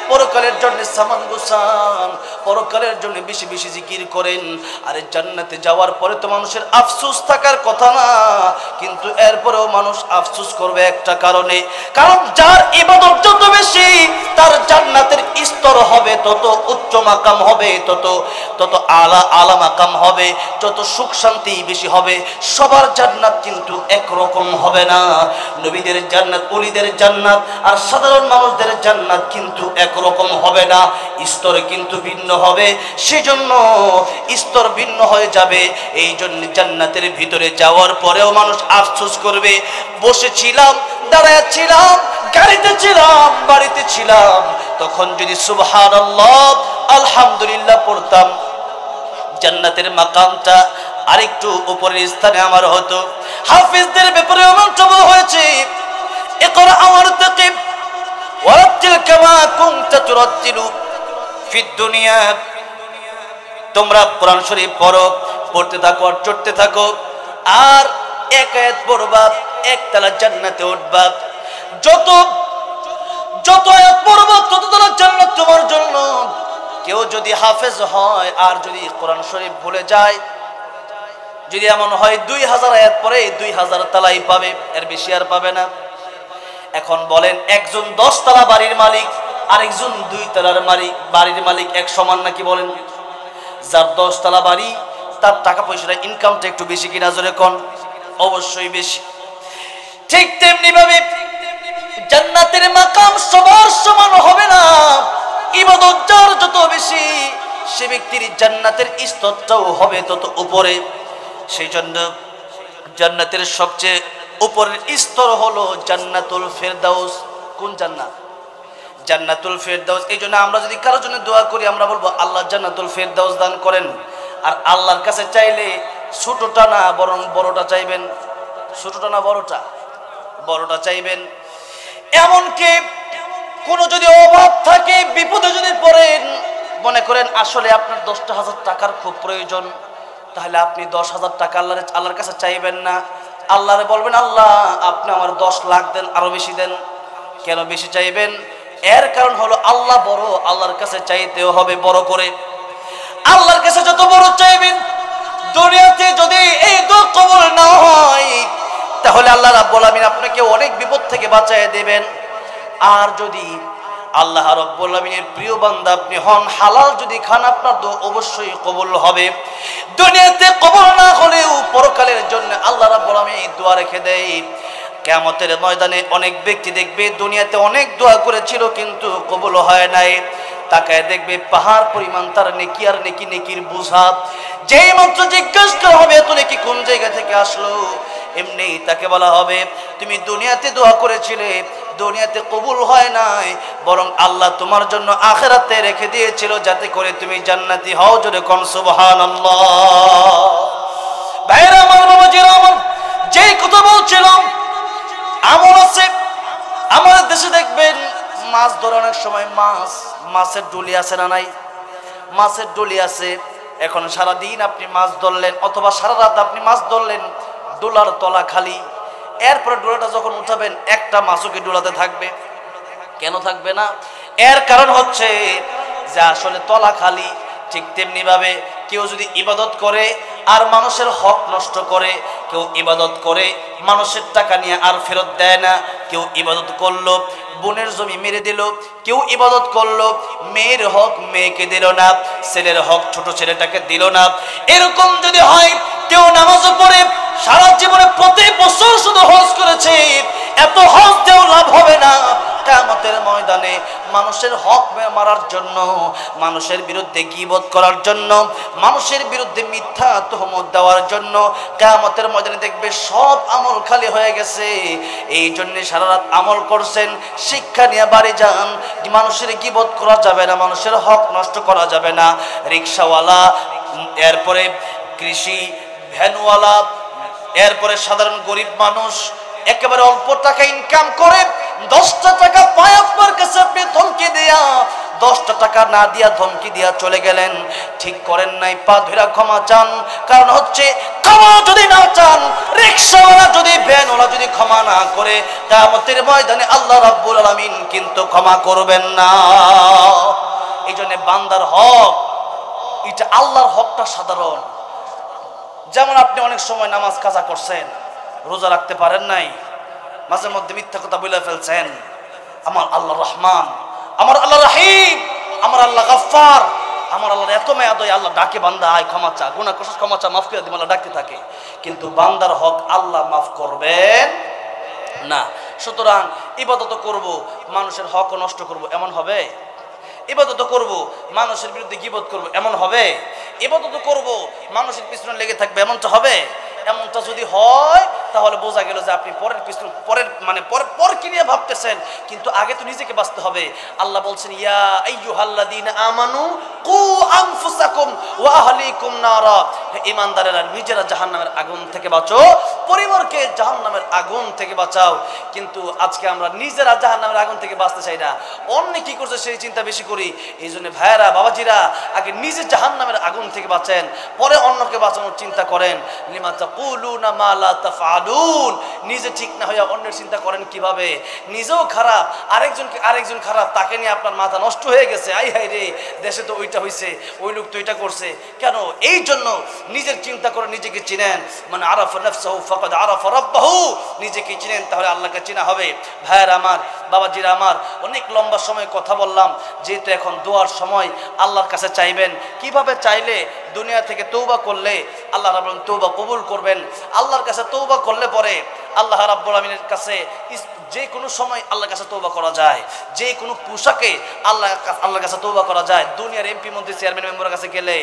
পরকালের জন্য সামান গোছান, পরকালের জন্য বেশি বেশি জিকির করেন। আরে জান্নাতে যাওয়ার পরে তো মানুষের আফসোস থাকার কথা না, কিন্তু এরপরেও মানুষ আফসোস করবে একটা কারণে, কারণ যার ইবাদত যত বেশি তার জান্নাতের স্তর হবে তত উচ্চ মাকাম হবে, তত আলা মাকাম হবে, যত সুখ শান্তি বেশি হবে। সবার জান্নাত কিন্তু একরকম হবে না। নবীদের জান্নাত, ওলিদের জান্নাত আর সাধারণ মানুষদের জান্নাত কিন্তু একরকম হবে না, স্তর কিন্তু ভিন্ন হবে। সেজন্য স্তর ভিন্ন হয়ে যাবে। এই জন্য জান্নাতের ভিতরে যাওয়ার পরেও মানুষ আফসোস করবে, বসেছিলাম, দাঁড়াচ্ছিলাম, গাড়িতে ছিলাম, বাড়িতে ছিলাম, তখন যদি সুবহানাল্লাহ আলহামদুলিল্লাহ পড়তাম, জান্নাতের মাকামটা আরেকটু উপরের স্থানে আমার হতো। হাফেজদের ব্যাপারে এমনটা বলা হয়েছে, ইকরা ওয়ারতাকিব ওয়ারাত্তিল কামা কুনতা তুরাত্তিলু ফিদ দুনিয়া। তোমরা কোরআন শরীফ পড়ো, পড়তে থাকো আর চড়তে থাকো, আর এক আয়াত পড়বা, একতলা জান্নাতে উঠবা। যত আয়াত পড়বা তত তলা জান্নাত তোমার জন্য। কেউ যদি হাফেজ হয় আর যদি কোরআন শরীফ ভুলে যায়, যদি এমন হয় 2000 আয়াত পড়ে 2000 তালাই পাবে, এর বেশি আর পাবে না। এখন বলেন, একজন 10 তলা বাড়ির মালিক আর একজন 2 তলার বাড়ির মালিক এক সমান নাকি? বলেন, যার 10 তলা বাড়ি তার টাকা পয়সা ইনকামটা একটু বেশি কিনা? জোরে কোন? অবশ্যই বেশি। ঠিক তেমনি ভাবে জান্নাতের মাকাম সবার সমান হবে না। ইবাদত যার যত বেশি, সে ব্যক্তির জান্নাতের স্তরটাও হবে তত উপরে। সেই জন্য জান্নাতের সবচেয়ে উপরের স্তর হলো জান্নাতুল ফেরদাউস। কোন জান্নাত? জান্নাতুল ফেরদাউস। এই জন্য আমরা যদি কারোর জন্য দোয়া করি, আমরা বলবো আল্লাহ জান্নাতুল ফেরদাউস দান করেন। আর আল্লাহর কাছে চাইলে ছোটটা না বরং বড়টা চাইবেন। ছোটটা না বড়টা চাইবেন। এমনকি কোনো যদি অভাব থাকে, বিপদে যদি পড়েন, মনে করেন আসলে আপনার 10,000 টাকার খুব প্রয়োজন, তাহলে আপনি 10,000 টাকা আল্লাহর কাছে চাইবেন না, আল্লাহরে বলবেন, আল্লাহ আপনি আমার 10 লাখ দেন, আরো বেশি দেন। কেন বেশি চাইবেন? এর কারণ হলো আল্লাহ বড়, আল্লাহর কাছে চাইতেও হবে বড় করে। আল্লাহর কাছে যত বড় চাইবেন, দুনিয়াতে যদি এই দোয়া কবুল না হয়, তাহলে আল্লাহ রাব্বুল আমিন আপনাকে অনেক বিপদ থেকে বাঁচিয়ে দেবেন। আর যদি আল্লাহ রাব্বুল আমিনের প্রিয় বান্দা আপনি হন, হালাল যদি খান, আপনার দোয়া অবশ্যই কবুল হবে। দুনিয়াতে কবুল না হলেও পরকালের জন্য আল্লাহ রাব্বুল আমিন দোয়া রেখে দেয়। কিয়ামতের ময়দানে অনেক ব্যক্তি দেখবে দুনিয়াতে অনেক দোয়া করেছিল কিন্তু কবুল হয় নাই, তাকায় দেখবে পাহাড় পরিমাণ তার নেকি আর নেকির বোঝা। যেই মাত্র জিজ্ঞাসা করা হবে এত নেকি কোন জায়গা থেকে আসলো, এমনি তাকে বলা হবে তুমি দুনিয়াতে দোয়া করেছিলে, দুনিয়াতে কবুল হয় নাই, বরং আল্লাহ তোমার জন্য আখিরাতে রেখে দিয়েছিল যাতে করে তুমি জান্নাতি হও। জোরে কোন সুবহানাল্লাহ। ভাইরা আমার, বাবাজিরা আমার, যেই কথা বলছিলাম, আমল আছে আমাদের দেশে। দেখবেন মাছ ধরে অনেক সময় মাছের ডুলি আছে না নাই? মাছের ডুলি আছে। এখন সারাদিন আপনি মাছ ধরলেন অথবা সারা রাত আপনি মাছ ধরলেন, ডোলার তলা খালি। এরপরে ডোলাটা যখন উঠাবেন একটা মাছও কি ডোলাতে থাকবে? কেন থাকবে না? এর কারণ হচ্ছে যে আসলে তলা খালি। ঠিক তেমনি ভাবে কেউ যদি ইবাদত করে আর মানুষের হক নষ্ট করে, কেউ ইবাদত করে মানুষের টাকা নিয়ে আর ফেরত দেয় না, কেউ ইবাদত করলো বোনের জমি মেরে দিল, কেউ ইবাদত করলো মেয়ের হক মেয়েকে দিল না, ছেলের হক ছোট ছেলেটাকে দিল না। এরকম যদি হয়, কেউ নামাজও পড়ে সারা জীবনে প্রতি বছর শুধু হজ করেছে, এত হজ দেও লাভ হবে না। কিয়ামতের ময়দানে মানুষের হক মারার জন্য, মানুষের বিরুদ্ধে গীবত করার জন্য, মানুষের বিরুদ্ধে মিথ্যা তহমত দেওয়ার জন্য কিয়ামতের ময়দানে দেখবে সব আমল খালি হয়ে গেছে। এই জন্য সারা রাত আমল করছেন, শিক্ষা নিয়ে বাড়ি যান। মানুষের গীবত করা যাবে না, মানুষের হক নষ্ট করা যাবে না। রিকশাওয়ালা, এরপরে কৃষি ভ্যানওয়ালা, এরপরে সাধারণ গরিব মানুষ একেবারে অল্প টাকা ইনকাম করে 10টা টাকা পায় আপনার কাছে, আপনি ধমকি দিয়া 10টা টাকা না দিয়া ধমকি দিয়া চলে গেলেন। ঠিক করেন নাই, পা ধরে ক্ষমা চান। কারণ হচ্ছে ক্ষমা যদি না চান, রিকশাওয়ালা যদি ভ্যানওয়ালা যদি ক্ষমা না করে, কিয়ামতের ময়দানে আল্লাহ রাব্বুল আলামিন কিন্তু ক্ষমা করবেন না। এই জন্য বান্দার হক, এটা আল্লাহর হকটা সাধারণ। যেমন আপনি অনেক সময় নামাজ কাজা করছেন, রোজা রাখতে পারেন নাই, মাঝে মধ্যে মিথ্যা কথা বলে ফেলছেন। আমার আল্লাহ রহমান, আমার আল্লাহ রহিম, আমার আল্লাহ গফফার, আমার আল্লাহর এত মায়া দয়া, আল্লাহ ডাকে বান্দা আয় ক্ষমা চা, গুনাহ করছিস ক্ষমা চা, মাফ করে দিই, আল্লাহ ডাকতে থাকে। কিন্তু বান্দার হক আল্লাহ মাফ করবেন না। সুতরাং ইবাদত করব, মানুষের হক নষ্ট করব, এমন হবে? ইবাদত করব, মানুষের বিরুদ্ধে গীবত করব, এমন হবে? ইবাদত করব, মানুষের পিছনে লেগে থাকবে, এমনটা হবে? এমনটা যদি হয় তাহলে বোঝা গেল যে আপনি পরের কি নিয়ে ভাবতেছেন, কিন্তু আগে তো নিজেকে বাঁচতে হবে। আল্লাহ বলছেন, ইয়া আইয়ুহাল্লাযীনা আমানু কু আনফুসাকুম ওয়া আহলিকুম নারা, হে ঈমানদারেরা নিজেরা জাহান্নামের আগুন থেকে বাঁচো, পরিবারকে জাহান্নামের আগুন থেকে বাঁচাও। কিন্তু আজকে আমরা নিজেরা জাহান্নামের আগুন থেকে বাঁচতে চাই না, অন্য কি করছে সেই চিন্তা বেশি করি। এই জন্য ভাইয়েরা, বাবাজিরা, আগে নিজে জাহান্নামের আগুন থেকে বাঁচেন, পরে অন্যকে বাঁচানোর চিন্তা করেন। লিমা তাকুলুনা মা লা তাফআলুন, নিজে ঠিক না হইয়া অন্যের চিন্তা করেন কিভাবে? নিজেও খারাপ, আরেকজন খারাপ, তাকে নিয়ে আপনার মাথা নষ্ট হয়ে গেছে। আই হাই রে, দেশে তো ওইটা হইছে, ওই লোক তো এটা করছে। কেন? এই জন্য নিজের চিন্তা করে নিজেকে চিনেন। মানে আরাফা নাফসাহু ফাকাদ আরাফা রাব্বাহু, নিজেকে চিনেন তাহলে আল্লাহকে চেনা হবে। ভাইয়েরা আমার, বাবাজিরা আমার, অনেক লম্বা সময় কথা বললাম, যেহেতু এখন দোয়ার সময়, আল্লাহর কাছে চাইবেন। কিভাবে চাইলে? দুনিয়া থেকে তওবা করলে আল্লাহ রাব্বুল আলামিন তওবা কবুল করবেন। আল্লাহর কাছে তওবা করলে পরে আল্লাহ রাব্বুল আলামিনের কাছে যে কোনো সময় আল্লাহর কাছে তওবা করা যায়, যে কোনো পোশাকে আল্লাহর কাছে তওবা করা যায়। দুনিয়ার এমপি মন্ত্রী চেয়ারম্যান মেম্বারের কাছে গেলে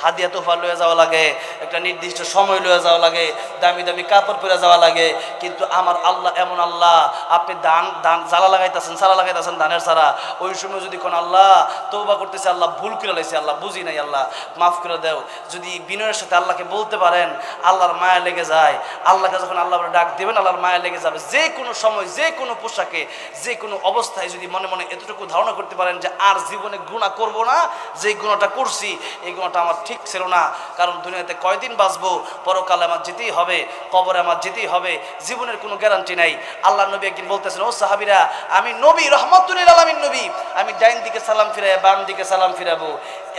হাদিয়া তোফা লয়ে যাওয়া লাগে, একটা নির্দিষ্ট সময় লয়ে যাওয়া লাগে, দামি দামি কাপড় পরে যাওয়া লাগে। কিন্তু আমার আল্লাহ এমন আল্লাহ, আপনি ধান জ্বালা লাগাইতেছেন, সারা লাগাইতেছেন ধানের সারা, ওই সময় যদি কোন আল্লাহ তওবা করতেছে, আল্লাহ ভুল করে লাইছে, আল্লাহ বুঝি নাই, আল্লাহ মাফ করে দাও, যদি বিনয়ের সাথে আল্লাহকে বলতে পারেন, আল্লাহর মায়া লেগে যায়। আল্লাহকে যখন আল্লাহ ডাক দেবেন, আল্লাহর মায়া লেগে যাবে। যে কোনো সময়, যে কোনো পোশাকে, যে কোনো অবস্থায় যদি মনে মনে এতটুকু ধারণা করতে পারেন যে আর জীবনে গুনাহ করব না, যে গুনাহটা করছি এই গুনাহটা আমার ঠিক ছিল না। কারণ দুনিয়াতে কয়দিন বাঁচবো, পরকালে আমার যেতেই হবে, কবরে আমার যেতেই হবে, জীবনের কোনো গ্যারান্টি নাই। আল্লাহ নবী একদিন বলতেছেন, ও সাহাবীরা, আমি নবী, রহমাতুল লিল আলামিন নবী, আমি ডাইন দিকে সালাম ফিরাই, বাম দিকে সালাম ফিরাবো,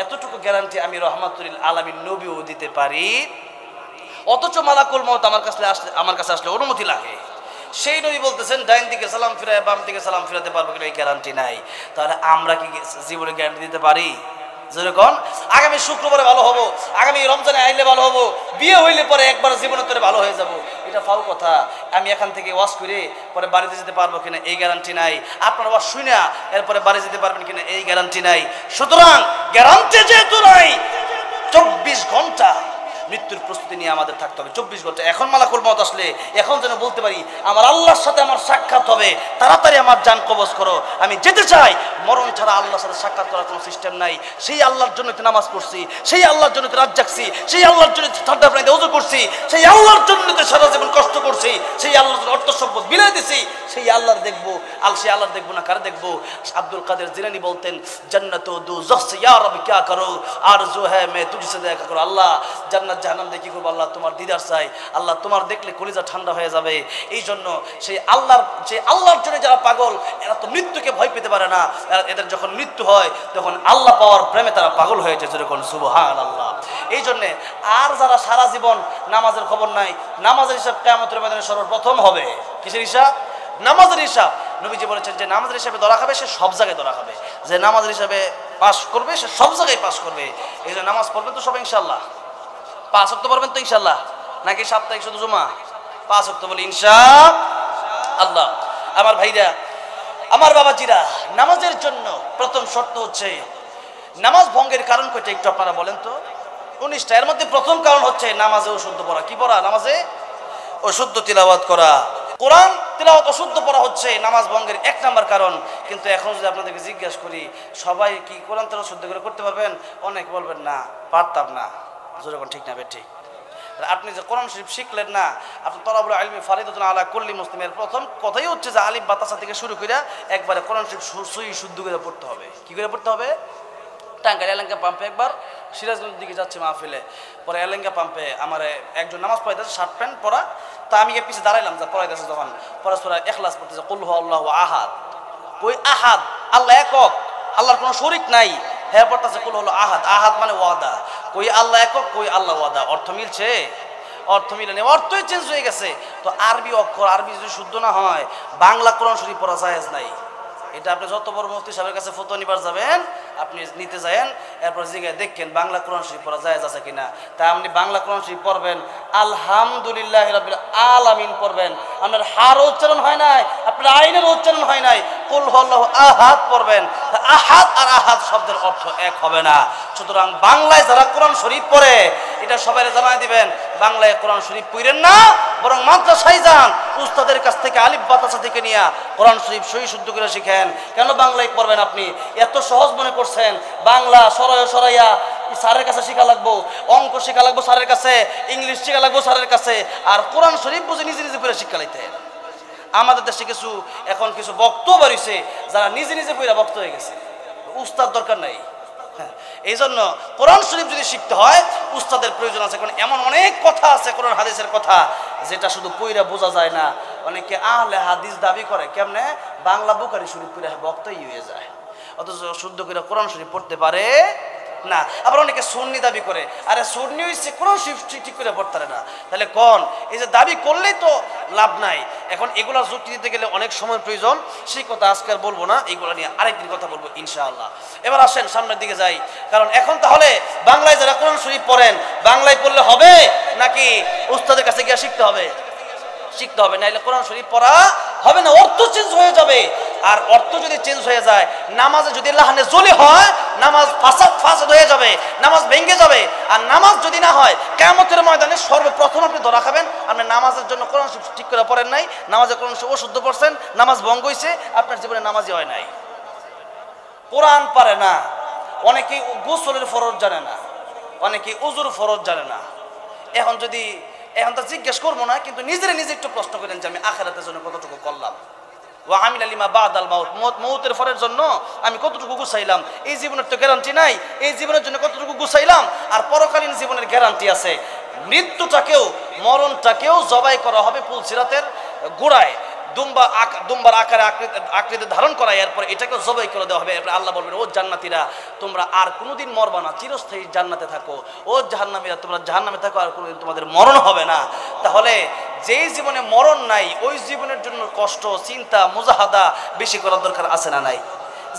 এতটুকু গ্যারান্টি আমি রহমাতুল লিল আলামিন নবীও দিতে পারি। অথচ মালাকুল মউত আমার কাছে আসলে অনুমতি লাগে। সেই নবী বলতেছেন ডাইন দিকে সালাম ফিরায়, বাম দিকে সালাম ফিরাতে পারবো কিনা এই গ্যারান্টি নাই। তাহলে আমরা কি জীবনে গ্যারান্টি দিতে পারি? যেরকম আগামী শুক্রবারে ভালো হবো, আগামী রমজানে আইলে ভালো হবো, বিয়ে হইলে পরে একবার জীবনের তোরে ভালো হয়ে যাব, এটা ফাউ কথা। আমি এখান থেকে ওয়াজ করে পরে বাড়িতে যেতে পারবো কিনা এই গ্যারান্টি নাই। আপনার ওয়াজ শুনে এরপরে বাড়ি যেতে পারবেন কিনা এই গ্যারান্টি নাই। সুতরাং গ্যারান্টি যেহেতু নাই, 24 ঘন্টা মৃত্যুর প্রস্তুতি নিয়ে আমাদের থাকতে হবে 24 ঘন্টা। এখন মালাকুল মউত আসলে এখন যেন বলতে পারি আমার আল্লাহর সাথে আমার সাক্ষাৎ হবে, তাড়াতাড়ি আমার জান কবজ করো, আমি যেতে চাই। মরণ ছাড়া আল্লাহর সাথে সাক্ষাৎ করার কোনো সিস্টেম নাই। সেই আল্লাহর জন্য নামাজ পড়ছি, সেই আল্লাহর জন্য রাত জাগছি, সেই আল্লাহর জন্য ঠান্ডা পানিতে ওযু করছি, সেই আল্লাহর জন্য সারা জীবন কষ্ট করছি, সেই আল্লাহর জন্য অর্থ সম্পদ বিলাই দিছি, সেই আল্লাহর দেখবো। সেই আল্লাহর দেখবো না কার দেখবো? আব্দুল কাদের জিলানী বলতেন জান্নাত ও দোজখ সে ইয়া রব ক্যা করো আরজু হ্যায় মে তুঝসে দেখা করো। আল্লাহ জান্নাত জাহান্নাম দেখি করবো, আল্লাহ তোমার দিদার চাই, আল্লাহ তোমার দেখলে কলিজা ঠান্ডা হয়ে যাবে। এই জন্য সেই আল্লাহর জন্য যারা পাগল এরা তো মৃত্যুকে ভয় পেতে পারে না। এদের যখন মৃত্যু হয় তখন আল্লাহ পাওয়ার প্রেমে তারা পাগল হয়েছে, যেরকম সুবহানাল্লাহ। এই জন্যে আর যারা সারা জীবন নামাজের খবর নাই, নামাজের হিসাব কিয়ামতের ময়দানে সর্বপ্রথম হবে। কিসের হিসাব? নামাজের হিসাব। নবীজি বলেছেন যে নামাজের হিসাবে ধরা খাবে সে সব জায়গায় ধরা খাবে, যে নামাজের হিসাবে পাস করবে সে সব জায়গায় পাস করবে। এই জন্য নামাজ পড়বেন তো সবাই ইনশাআল্লাহ, 5 ওয়াক্ত পড়বেন তো ইনশাআল্লাহ, নাকি সাপ্তাহিক শুধু জুমা? 5 ওয়াক্ত বলি ইনশাআল্লাহ। আমার ভাইরা, আমার বাবাজিরা, নামাজের জন্য প্রথম শর্ত হচ্ছে নামাজ ভঙ্গের কারণ কয়টা একটু আপনারা বলেন তো? 19টা। এর মধ্যে প্রথম কারণ হচ্ছে নামাজে অশুদ্ধ পড়া। কি পড়া? নামাজে অশুদ্ধ তিলাওয়াত করা। কোরআন তিলাওয়াত অশুদ্ধ পড়া হচ্ছে নামাজ ভঙ্গের 1 নম্বর কারণ। কিন্তু এখন যদি আপনাদেরকে জিজ্ঞাসা করি সবাই কি কোরআন তিলাওয়াত শুদ্ধ করে করতে পারবেন? অনেক বলবেন না, পারতাম না। যেরকম ঠিক না ঠিক। আপনি যে কোরআন শরীফ শিখলেন না, আপনি তলাবুল ইলমি ফারিদাতুন আলা কুল্লি মুসলিমের প্রথম কথাই হচ্ছে যে আলিফ বাতাসা থেকে শুরু করে একবারে কোরআন শরীফ সহি শুদ্ধ করে পড়তে হবে। কি করে পড়তে হবে? টাঙ্গাইল এলাঙ্গা পাম্পে একবার সিরাজগঞ্জের দিকে যাচ্ছে মাহফিলে, পরে এলাঙ্গা পাম্পে আমার একজন নামাজ পড়াইতেছে, শার্ট প্যান্ট পরা। তা আমি পিছিয়ে দাঁড়াইলাম, যা পড়াইতেছে যখন পরস্পর ইখলাস পড়তেছে, কুল হু আল্লাহু আহাদ। কই আহাদ? আল্লাহ একক, আল্লাহর কোনো শরীক নাই। হ্যাঁ পড়তেছে কুল হলো আহাদ, আহাদ মানে ওয়াদা। কই আল্লাহ একক, কই আল্লাহ ওয়াদা। অর্থ মিলছে? অর্থ মিলেনি, অর্থই চেঞ্জ হয়ে গেছে। তো আরবি অক্ষর, আরবি যদি শুদ্ধ না হয় বাংলা কোরআন শরীফ পড়া জায়েজ নাই। এটা আপনি যত বড় মুফতি সাহেবের কাছে ফতোয়া নিবার যাবেন, আপনি নিতে যাবেন, এরপর জিজ্ঞাসা দেখেন বাংলা কোরআন শরীফ পড়া জায়েজ আছে কিনা। তাই আপনি বাংলা কোরআন শরীফ পড়বেন, আলহামদুলিল্লাহি রাব্বিল আলামিন পড়বেন। আপনার হার উচ্চারণ হয় নাই, আপনার আইনের উচ্চারণ হয় নাই, কুল হুয়াল্লাহু আহাদ পড়বেন। আহাদ আর আহাদ শব্দের অর্থ এক হবে না। সুতরাং বাংলায় যারা কোরআন শরীফ পড়ে এটা সবাই জানাই দিবেন, বাংলায় কোরআন শরীফ পড়েন না, বরং মাদ্রাসায় যান, উস্তাদের কাছ থেকে আলিফ বাতাসা থেকে নিয়ে কোরআন শরীফ সহি শুদ্ধ করে শিখেন। কেন বাংলায় পড়বেন? আপনি এত সহজ মনে করছেন বাংলা সরাইয়া স্যারের কাছে শিখা লাগবো, অঙ্ক শিখা লাগবো স্যারের কাছে, ইংলিশ শিখা লাগবো স্যারের কাছে, আর কোরআন শরীফ বুঝে নিজে নিজে পড়ে শিক্ষা লাইতেন। আমাদের দেশে এখন কিছু বক্ত বাড়িছে যারা নিজে নিজে পড়ে বক্ত হয়ে গেছে, উস্তাদ দরকার নাই। এই জন্য কোরআন শরীফ যদি শিখতে হয় উস্তাদের প্রয়োজন আছে। কারণ এমন অনেক কথা আছে কোরআন হাদিসের কথা যেটা শুধু পইরা বোঝা যায় না। অনেকে আহলে হাদিস দাবি করে, কেমনে? বাংলা বুখারী শরীফ পড়ে বক্তাই হয়ে যায়, অথচ শুদ্ধ করে কোরআন শরীফ পড়তে পারে না। আবার অনেকে সুন্নি দাবি করে, আরে সুন্নি হইছে কোরআন শরীফ ঠিক করে পড়তে পারে না। তাহলে কোন এই যে দাবি করলেই তো লাভ নাই। এখন এগুলা যুক্তি দিতে গেলে অনেক সময় প্রয়োজন, সেই কথা আজকে আর বলবো না, এইগুলা নিয়ে আরেকদিন কথা বলবো ইনশাআল্লাহ। এবার আসেন সামনের দিকে যাই। কারণ এখন তাহলে বাংলায় যারা কোরআন শরীফ পড়েন বাংলায় পড়লে হবে নাকি উস্তাদের কাছে গিয়ে শিখতে হবে? শিখতে হবে, নাইলে কোরআন শরীফ পড়া হবে না, অর্থ চেঞ্জ হয়ে যাবে। আর অর্থ যদি চেঞ্জ হয়ে যায়, নামাজে যদি লাহানে জ্বলে হয় নামাজ ফাসাদ হয়ে যাবে, নামাজ ভেঙে যাবে। আর নামাজ যদি না হয় কিয়ামতের ময়দানে সর্বপ্রথম আপনি ধরা খাবেন আপনি নামাজের জন্য কোরআন শরীফ ঠিক করে পড়েন নাই, নামাজে কোরআন শরীফ অশুদ্ধ পড়ছেন, নামাজ ভঙ্গ হয়েছে, আপনার জীবনে নামাজই হয় নাই। কোরআন পারে না, অনেকেই গোসলের ফরজ জানে না, অনেকেই উজুর ফরজ জানে না। এখন তো জিজ্ঞেস করবো না, কিন্তু নিজে একটু প্রশ্ন করেন যে আমি আখিরাতের জন্য কতটুকু করলাম। ওয়া আমিলা লিমা বাদাল মাউত, মৌতের ফরের জন্য আমি কতটুকু গুছাইলাম। এই জীবনের তো গ্যারান্টি নাই, এই জীবনের জন্য কতটুকু গুছাইলাম। আর পরকালীন জীবনের গ্যারান্টি আছে। মরণটাকেও জবাই করা হবে পুলসিরাতের গোড়ায়, দুম্বার আকারে আকৃতি ধারণ করা, এরপর এটাকেও জবাই করে দেওয়া হবে। এরপর আল্লাহ বলবেন, ও জান্নাতীরা তোমরা আর কোনোদিন মরবা না, চিরস্থায়ী জান্নাতে থাকো। ও জাহান্নামীরা তোমরা জাহান্নামে থাকো, আর কোনোদিন তোমাদের মরণ হবে না। তাহলে যেই জীবনে মরণ নাই ওই জীবনের জন্য কষ্ট, চিন্তা, মুজাহাদা বেশি করার দরকার আছে না নাই?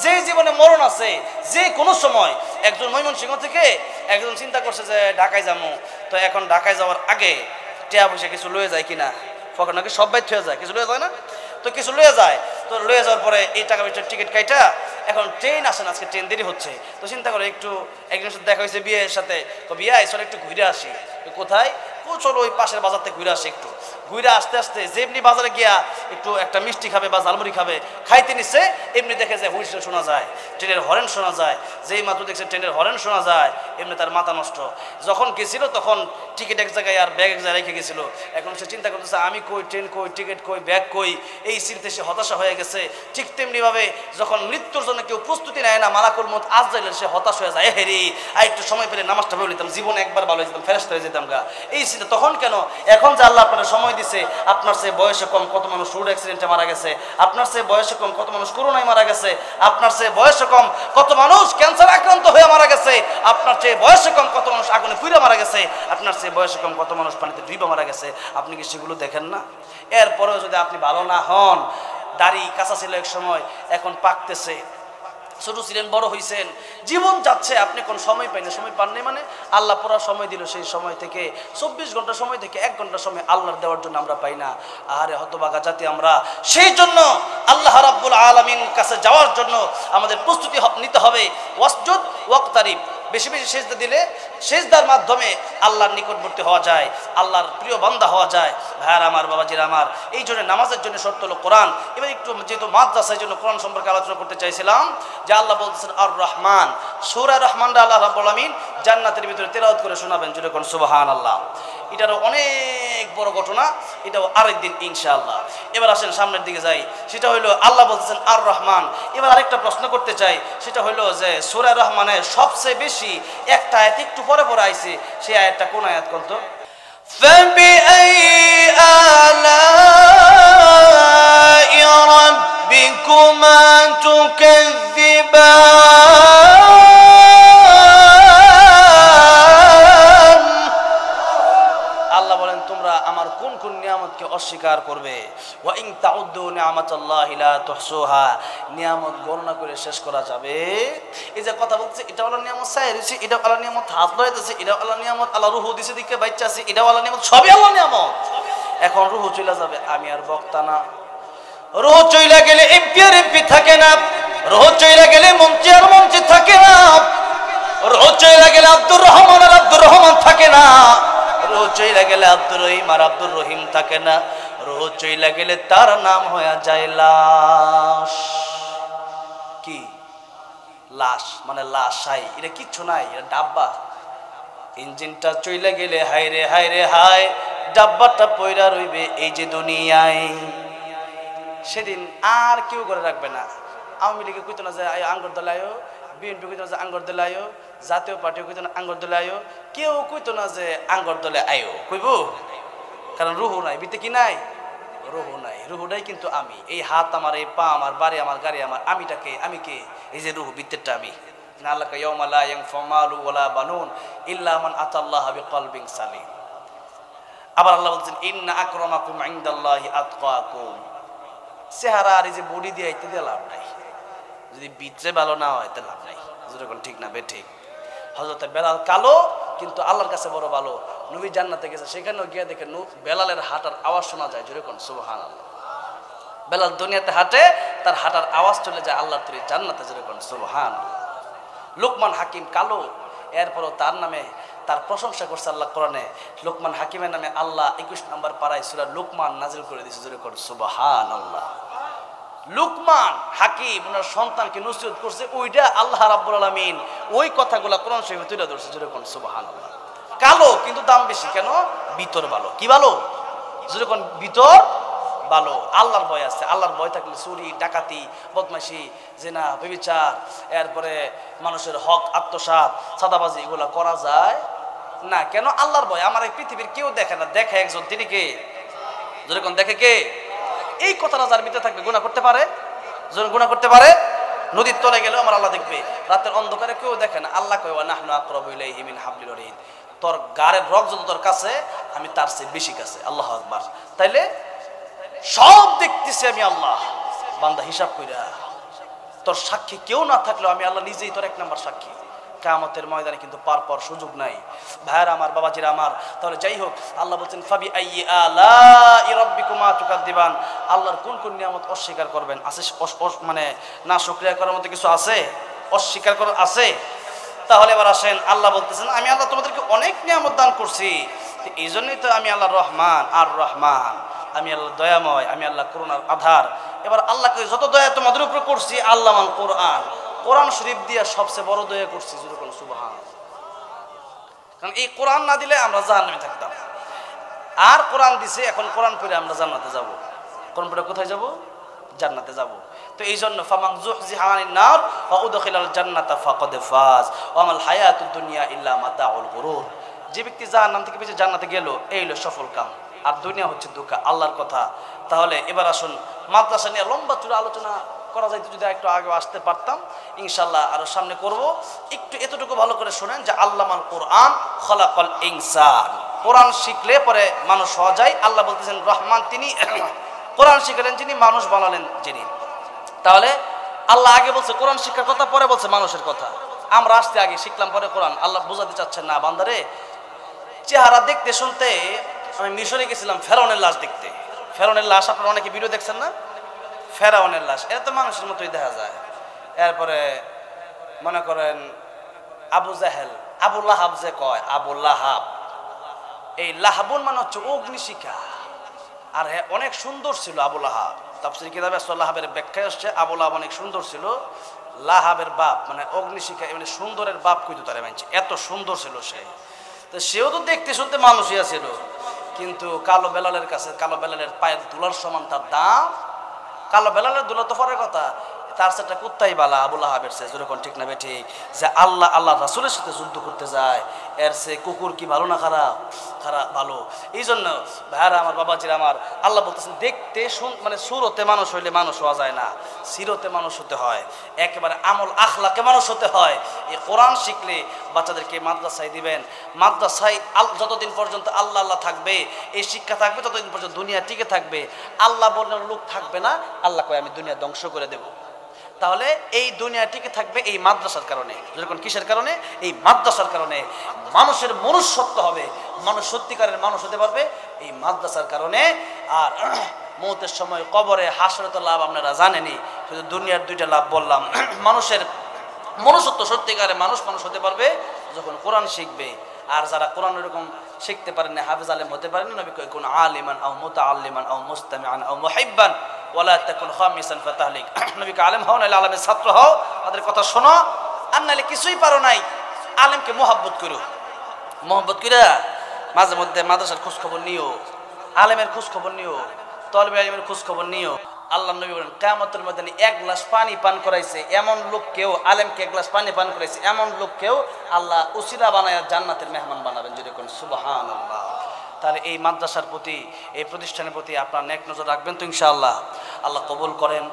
যেই জীবনে মরণ আছে, যে কোনো সময় একজন ময়মনসিংহ থেকে একজন চিন্তা করছে যে ঢাকায় যাবো, তো এখন ঢাকায় যাওয়ার আগে টিয়া পয়সা কিছু লয়ে যায় কিনা, ফখন নাকি সব বাইর হয়ে যায়, কিছু লয়ে যায় না, তো কিছু লয়ে যায়। তো লয়ে যাওয়ার পরে এই টাকা পয়সার টিকিট কাইটা এখন ট্রেন আসে না, আজকে ট্রেন দেরি হচ্ছে। তো চিন্তা করে একটু একজনের সাথে দেখা হয়েছে বিয়ের সাথে, বিয়ে চলো একটু ঘুরে আসি। কোথায়? চলো ওই পাশের বাজার থেকে ঘুরে আসি। একটু ঘুরে আসতে আসতে যেমনি বাজারে গিয়া একটু একটা মিষ্টি খাবে বা ঝালমুড়ি খাবে, খাইতে নিচ্ছে, এমনি দেখে যায় হুইসেল শোনা যায়, ট্রেনের হরেন শোনা যায়। যেই মাত্র দেখছে ট্রেনের হরেন শোনা যায়, এমনি তার মাথা নষ্ট। যখন গেছিল তখন টিকিট এক জায়গায় আর ব্যাগ এক জায়গায় রেখে গেছিল। এখন সে চিন্তা করতেছে আমি কই, ট্রেন কই, টিকিট কই, ব্যাগ কই। এই চিন্তা সে হতাশা হয়ে গেছে। ঠিক তেমনিভাবে যখন মৃত্যুর জন্য কেউ প্রস্তুতি নেয় না, মালাকুল মউত আজ যাইলে সে হতাশ হয়ে যায়, হেরি আর একটু সময় পেলে নামাজটা পড়ে নিতাম, জীবনে একবার ভালো হয়ে যেতাম, ফেরেশতা হয়ে যেতাম গা। এই চিন্তা তখন কেন? এখন যে আল্লাহ আপনার সময় দিছে, আপনার সে বয়সে কম কত মানুষ রোড অ্যাক্সিডেন্টে মারা গেছে, আপনার সে বয়সে কম কত মানুষ করোনায় মারা গেছে, আপনার সে বয়সে কম কত মানুষ ক্যান্সার আক্রান্ত হয়ে মারা গেছে, আপনার চেয়ে বয়সে কম কত মানুষ আগুনে পুড়ে মারা গেছে, আপনার চেয়ে বয়সে কম কত মানুষ পানিতে ডুবে মারা গেছে। আপনি কি সেগুলো দেখেন না? এরপরেও যদি আপনি ভালো না হন, দাড়ি কাঁচা ছিল এক সময়, এখন পাকতেছে, ছোট ছিলেন বড় হয়েছেন, জীবন যাচ্ছে, আপনি কোন সময় পাই না। সময় পাননি মানে আল্লাহ পুরা সময় দিল, সেই সময় থেকে 24 ঘন্টা সময় থেকে 1 ঘন্টা সময় আল্লাহর দেওয়ার জন্য আমরা পাই না। আরে হতভাগা জাতি আমরা। সেই জন্য আল্লাহ রাব্বুল আলামিন কাছে যাওয়ার জন্য আমাদের প্রস্তুতি নিতে হবে। ওয়াসজুদ ওয়াক্তারিব, বেশি বেশি সেজদা দিলে সেজদার মাধ্যমে আল্লাহর নিকটবর্তী হওয়া যায়, আল্লাহর প্রিয় বান্দা হওয়া যায়। ভাইয়ার আমার, বাবাজির আমার, এই জন্য নামাজের জন্য শর্ত হলো কোরআন। এবার একটু যেহেতু মাদ্রাসার জন্য কোরআন সম্পর্কে আলোচনা করতে চাইছিলাম, যে আল্লাহ বলতেছেন আর রহমান, সূরা রহমানটা আল্লাহ রাব্বুল আলামিন জান্নাতের ভিতরে তেলাওয়াত করে শোনাবেন, জুড়ে কোন সুবহানাল্লাহ। এটারও অনেক বড় ঘটনা, এটাও আরেকদিন ইনশাআল্লাহ। এবার আসেন সামনের দিকে যাই, সেটা হইলো আল্লাহ বলতেছেন আর রহমান। এবার আরেকটা প্রশ্ন করতে চাই, সেটা হইলো যে সূরা রহমানের সবচেয়ে বেশি একটা আয়াত একটু পরে পরে আইছে, সেই আয়াতটা কোন আয়াত কোন তো? فَبِأَيِّ آلَاءِ رَبِّكُمَا تُكَذِّبَانِ। আল্লাহ বলেন তোমরা আমার কোন কোন নিয়ামতকে অস্বীকার করবে। ওয়া ইন তাউদ্দু নি'মাতাল্লাহি লা তুহসুহা, নিয়ামত গণনা করে শেষ করা যাবে। এই যে কথা বলছে, এটা হলো নিয়ামত সাইরিছি, এটা আল্লাহ নিয়ামত হাত লইতেছে, এটা আল্লাহ নিয়ামত, আল্লাহ রূহ দিছে দিকে বাচ্চা আছে, এটা আল্লাহ নিয়ামত, সবই আল্লাহ নিয়ামত। এখন রূহ চলে যাবে, আমি আর বক্তা না। রূহ চলে গেলে এমপি আর এমপি থাকে না, রূহ চলে গেলে মন্ত্রী আর মন্ত্রী থাকে না, রূহ চলে গেলে আব্দুর রহমান আর আব্দুর রহমান থাকে না, রূহ চলে গেলে আব্দুর রহিম আর আব্দুর রহিম থাকে না, রূহ চলে গেলে তার নাম হয়ে যায় লাশ। কি লাশ? মানে লাশাই, এটা কিচ্ছু নাই, এটা ডাব্বা। ইঞ্জিনটা চলে গেলে হায় রে হায় রে হায়, ডাব্বাটা পয়রা রইবে এই যে দুনিয়ায়। সেদিন আর কেউ করে রাখবে না। আওয়ামী লীগে কইতো না যে আঙ্গর দলায়ও, বিএনপি কইতো না যে আঙ্গর দলায়ও, জাতীয় পার্টিও কইতো না আঙ্গর দলায়ও, কেউ কইতো না যে আঙ্গর দলে আয়ো, কইব? কারণ রুহু নাই, বিতে কি নাই? রুহু নাই। রুহুটাই কিন্তু আমি। এই হাত আমার, এই পা আমার, বাড়ি আমার, গাড়ি আমার, আমিটাকে, আমি কে? এই যে রুহু, ভিতরটা আমি। নাল্লাকা ইয়াউমা লা ইয়ানফাউ মালু ওয়ালা বানুন ইল্লা মান আতাল্লাহা বিকলবিন সালিম। আবার আল্লাহ বলছেন ইন্না আকরামাকুম ইনদাল্লাহি আতকাকুম। চেহারা আর এই যে বডি দিয়ে আইতে দিয়ে লাভ নাই, যদি ভিতরে ভালো না হয় তাহলে লাভ নাই। যেরকম ঠিক না বে ঠিক। হযরত বেলাল কালো কিন্তু আল্লাহর কাছে বড় ভালো। নবী জান্নাতে গেছে, সেখানেও গিয়ে দেখে বেলালের হাঁটার আওয়াজ শোনা যায়, যেরকম সুবহানাল্লাহ। বেলাল দুনিয়াতে হাঁটে, তার হাঁটার আওয়াজ চলে যায় আল্লাহর তৈরি জান্নাতে, যেরকম সুবহানাল্লাহ। লোকমান হাকিম কালো, এরপরও তার নামে তার প্রশংসা করছে আল্লাহ কোরআনে। লোকমান হাকিমের নামে আল্লাহ 21 নম্বর পারায় সূরা লোকমান নাজিল করে দিয়েছে, যেরকম সুবহানাল্লাহ। লুকমান হাকিম ওনার সন্তানকে নসিহত করছে, ওইটা আল্লাহ রাব্বুল আলামিন ওই কথাগুলো কোরআন শরীফে তুলে ধরছে, যেরকম সুবহানাল্লাহ। কালো কিন্তু দাম বেশি, কেন? ভিতর ভালো। কি ভালো? যেরকম ভিতর ভালো, আল্লাহর ভয় আছে। আল্লাহর ভয় থাকলে চুরি, ডাকাতি, বদমাইশি, জিনা, ব্যভিচার, এরপরে মানুষের হক আত্মসাৎ, চাঁদাবাজি, এগুলা করা যায় না। কেন? আল্লাহর ভয়। আমার এই পৃথিবীর কেউ দেখে না, দেখে একজন, তিনি কে? যেরকম দেখে কে? এই কথাটা যার ভিতরে থাকবে গুনাহ করতে পারে, যখন গুনাহ করতে পারে। নদীর তলে গেলেও আমার আল্লাহ দেখবে, রাতের অন্ধকারে কেউ দেখে না। আল্লাহ কয় ওয়া নাহনু আকরাবু ইলাইহি মিন হাবলিল ওয়ারিদ, তোর গাড়ের রগ যত তোর কাছে, আমি তার চেয়ে বেশি কাছে। আল্লাহু আকবার। তাইলে সব দেখতেছি আমি আল্লাহ। বান্দা হিসাব কইরা, তোর সাক্ষী কেউ না থাকলেও আমি আল্লাহ নিজেই তোর 1 নাম্বার সাক্ষী। কিয়ামতের ময়দানে কিন্তু পার সুযোগ নাই। ভাইরা আমার, বাবাজিরা আমার, তাহলে যাই হোক, আল্লাহ বলছেন ফাবি আইয়ি আলাই রাব্বিকুমা তুকাদ্দিবান, আল্লাহর কোন কোন নিয়ামত অস্বীকার করবেন? আছে মানে না শুকরিয়া করার মতো কিছু আছে? অস্বীকার করার আছে? তাহলে এবার আসেন, আল্লাহ বলতেছেন আমি আল্লাহ তোমাদেরকে অনেক নিয়ামত দান করছি, এই জন্যই তো আমি আল্লাহ রহমান আর রহমান, আমি আল্লাহ দয়াময়, আমি আল্লাহ করুণার আধার। এবার আল্লাহকে যত দয়া তোমাদের উপরে করছি, আল্লাহ মান কোরআন শরীফ দিয়ে সবচেয়ে বড় দয়া করছি, যেরকম সুবহানাল্লাহ। কারণ এই কোরআন না দিলে আমরা জাহান্নামে থাকতাম, আর কোরআন দিছে, এখন কোরআন পড়ে আমরা জান্নাতে যাব। কোরআন পড়ে কোথায় যাব? জান্নাতে যাব। তো এই জন্য ফামান যুহজিহা আনিন নার ওয়া উদখিলাল জান্নাতা ফাকাদ ফাজ ওয়া মাল হায়াতুদ দুনিয়া ইল্লা মাতাউল গুরুর। যে ব্যক্তি জাহান্নাম থেকে বেঁচে জান্নাতে গেল, এই হলো সফল কাম, আর দুনিয়া হচ্ছে দুঃখা, আল্লাহর কথা। তাহলে এবার আসুন, মাদ্রাসা নিয়ে লম্বা চূড়া আলোচনা করা যাইতো, যদি একটু আগে আসতে পারতাম, ইনশাআল্লাহ আরো সামনে করব। একটু এতটুকু ভালো করে শুনেন যে আল্লামাল কোরআন খলাকাল ইনসান, কোরআন শিখলে পরে মানুষ হওয়া যায়। আল্লাহ বলতেছেন রহমান তিনি, কোরআন শিখালেন যিনি, মানুষ বানালেন যিনি। তাহলে আল্লাহ আগে বলছে কোরআন শিক্ষার কথা, পরে বলছে মানুষের কথা। আমরা আসতে আগে শিখলাম, পরে কোরআন। আল্লাহ বোঝাতে চাচ্ছেন না বান্দারে, চেহারা দেখতে শুনতে আমি মিশরে গেছিলাম ফেরাউনের লাশ দেখতে। ফেরাউনের লাশ আপনারা অনেকে ভিডিও দেখছেন না? ফেরাউনের লাশ এটা তো মানুষের মতোই দেখা যায়। এরপরে মনে করেন আবু জাহেল, আবু লাহাব যে কয়, আবু লাহাব, এই লাহাবুন মানে হচ্ছে অগ্নিশিখা। আর হ্যাঁ, অনেক সুন্দর ছিল আবু লাহাব। তাফসীর কিতাবে লাহাবের ব্যাখ্যায় আসছে আবু লাহাব অনেক সুন্দর ছিল। লাহাবের বাপ মানে অগ্নিশিখা, মানে সুন্দরের বাপ কইতো তারে মানছে, এত সুন্দর ছিল সে। তো সেও তো দেখতে শুনতে মানুষই ছিল, কিন্তু কালো বেলালের কাছে, কালো বেলালের পায়ের ধুলার সমান তার দাম। কালো বেলালের ধুলা তো পরের কথা, তার সাথে কুত্তাই বালা আবু লাহাবের সে, যেরকম ঠিক না বেঠি, যে আল্লাহ রাসূলের সাথে যুদ্ধ করতে যায়, এর সে কুকুর কি ভালো না খারাপ? খারাপ, ভালো। এই জন্য ভাইরা আমার, বাবাজিরা আমার, আল্লাহ বলতেছেন দেখতে মানে সুরতে মানুষ হইলে মানুষ হওয়া যায় না, সিরতে মানুষ হতে হয়, একেবারে আমল আখলাকে মানুষ হতে হয়। এই কোরআন শিখলে বাচ্চাদেরকে মাদ্রাসায় দিবেন। মাদ্রাসায় যতদিন পর্যন্ত আল্লাহ থাকবে, এই শিক্ষা থাকবে, ততদিন পর্যন্ত দুনিয়া টিকে থাকবে। আল্লাহ বলার লোক থাকবে না, আল্লাহ কয় আমি দুনিয়া ধ্বংস করে দেব। তাহলে এই দুনিয়া টিকে থাকবে এই মাদ্রাসার কারণে। যখন কিসের কারণে? এই মাদ্রাসার কারণে। মানুষের মনুষ্যত্ব হবে, মানুষ সত্যিকারের মানুষ হতে পারবে এই মাদ্রাসার কারণে। আর মৌতের সময় কবরে হাসরত লাভ আপনারা জানেনই, শুধু দুনিয়ার দুইটা লাভ বললাম। মানুষের মনুষ্যত্ব, সত্যিকারের মানুষ হতে পারবে যখন কোরআন শিখবে। আর যারা কোরআন এরকম শিখতে পারেন, হাফেজ আলেম হতে পারেন, নবী কয় কোন আলিমান আও মুতাআল্লিমান আও মুস্তামিআন আও মুহিব্বান ওয়ালা তাকুন খামিসান ফাতাহলিক। নবীকে আলেম হও, নাহলে আলেমের ছাত্র হও, তাদের কথা শোনো, আর নাহলে কিছুই পারো নাই। আলেমকে মোহাব্বত করো, মোহাব্বত করে মাঝে মধ্যে মাদ্রাসার খোঁজ খবর নিও, আলেমের খোঁজ খবর নিও, তলবে আলেমের খোঁজ খবর নিও। আল্লাহ নবী বলেন কিয়ামতের ময়দানে এক গ্লাস পানি পান করাইছে এমন লোককেও, আলেমকে এক গ্লাস পানি পান করাইছে এমন লোককেও আল্লাহ উসিলা বানায় জান্নাতের মেহমান বানাবেন, যদি কোন সুবহানাল্লাহ। তাহলে এই মাদ্রাসার প্রতি, এই প্রতিষ্ঠানের প্রতি আপনার নেক নজর রাখবেন তো ইনশাআল্লাহ। আল্লাহ কবুল করেন।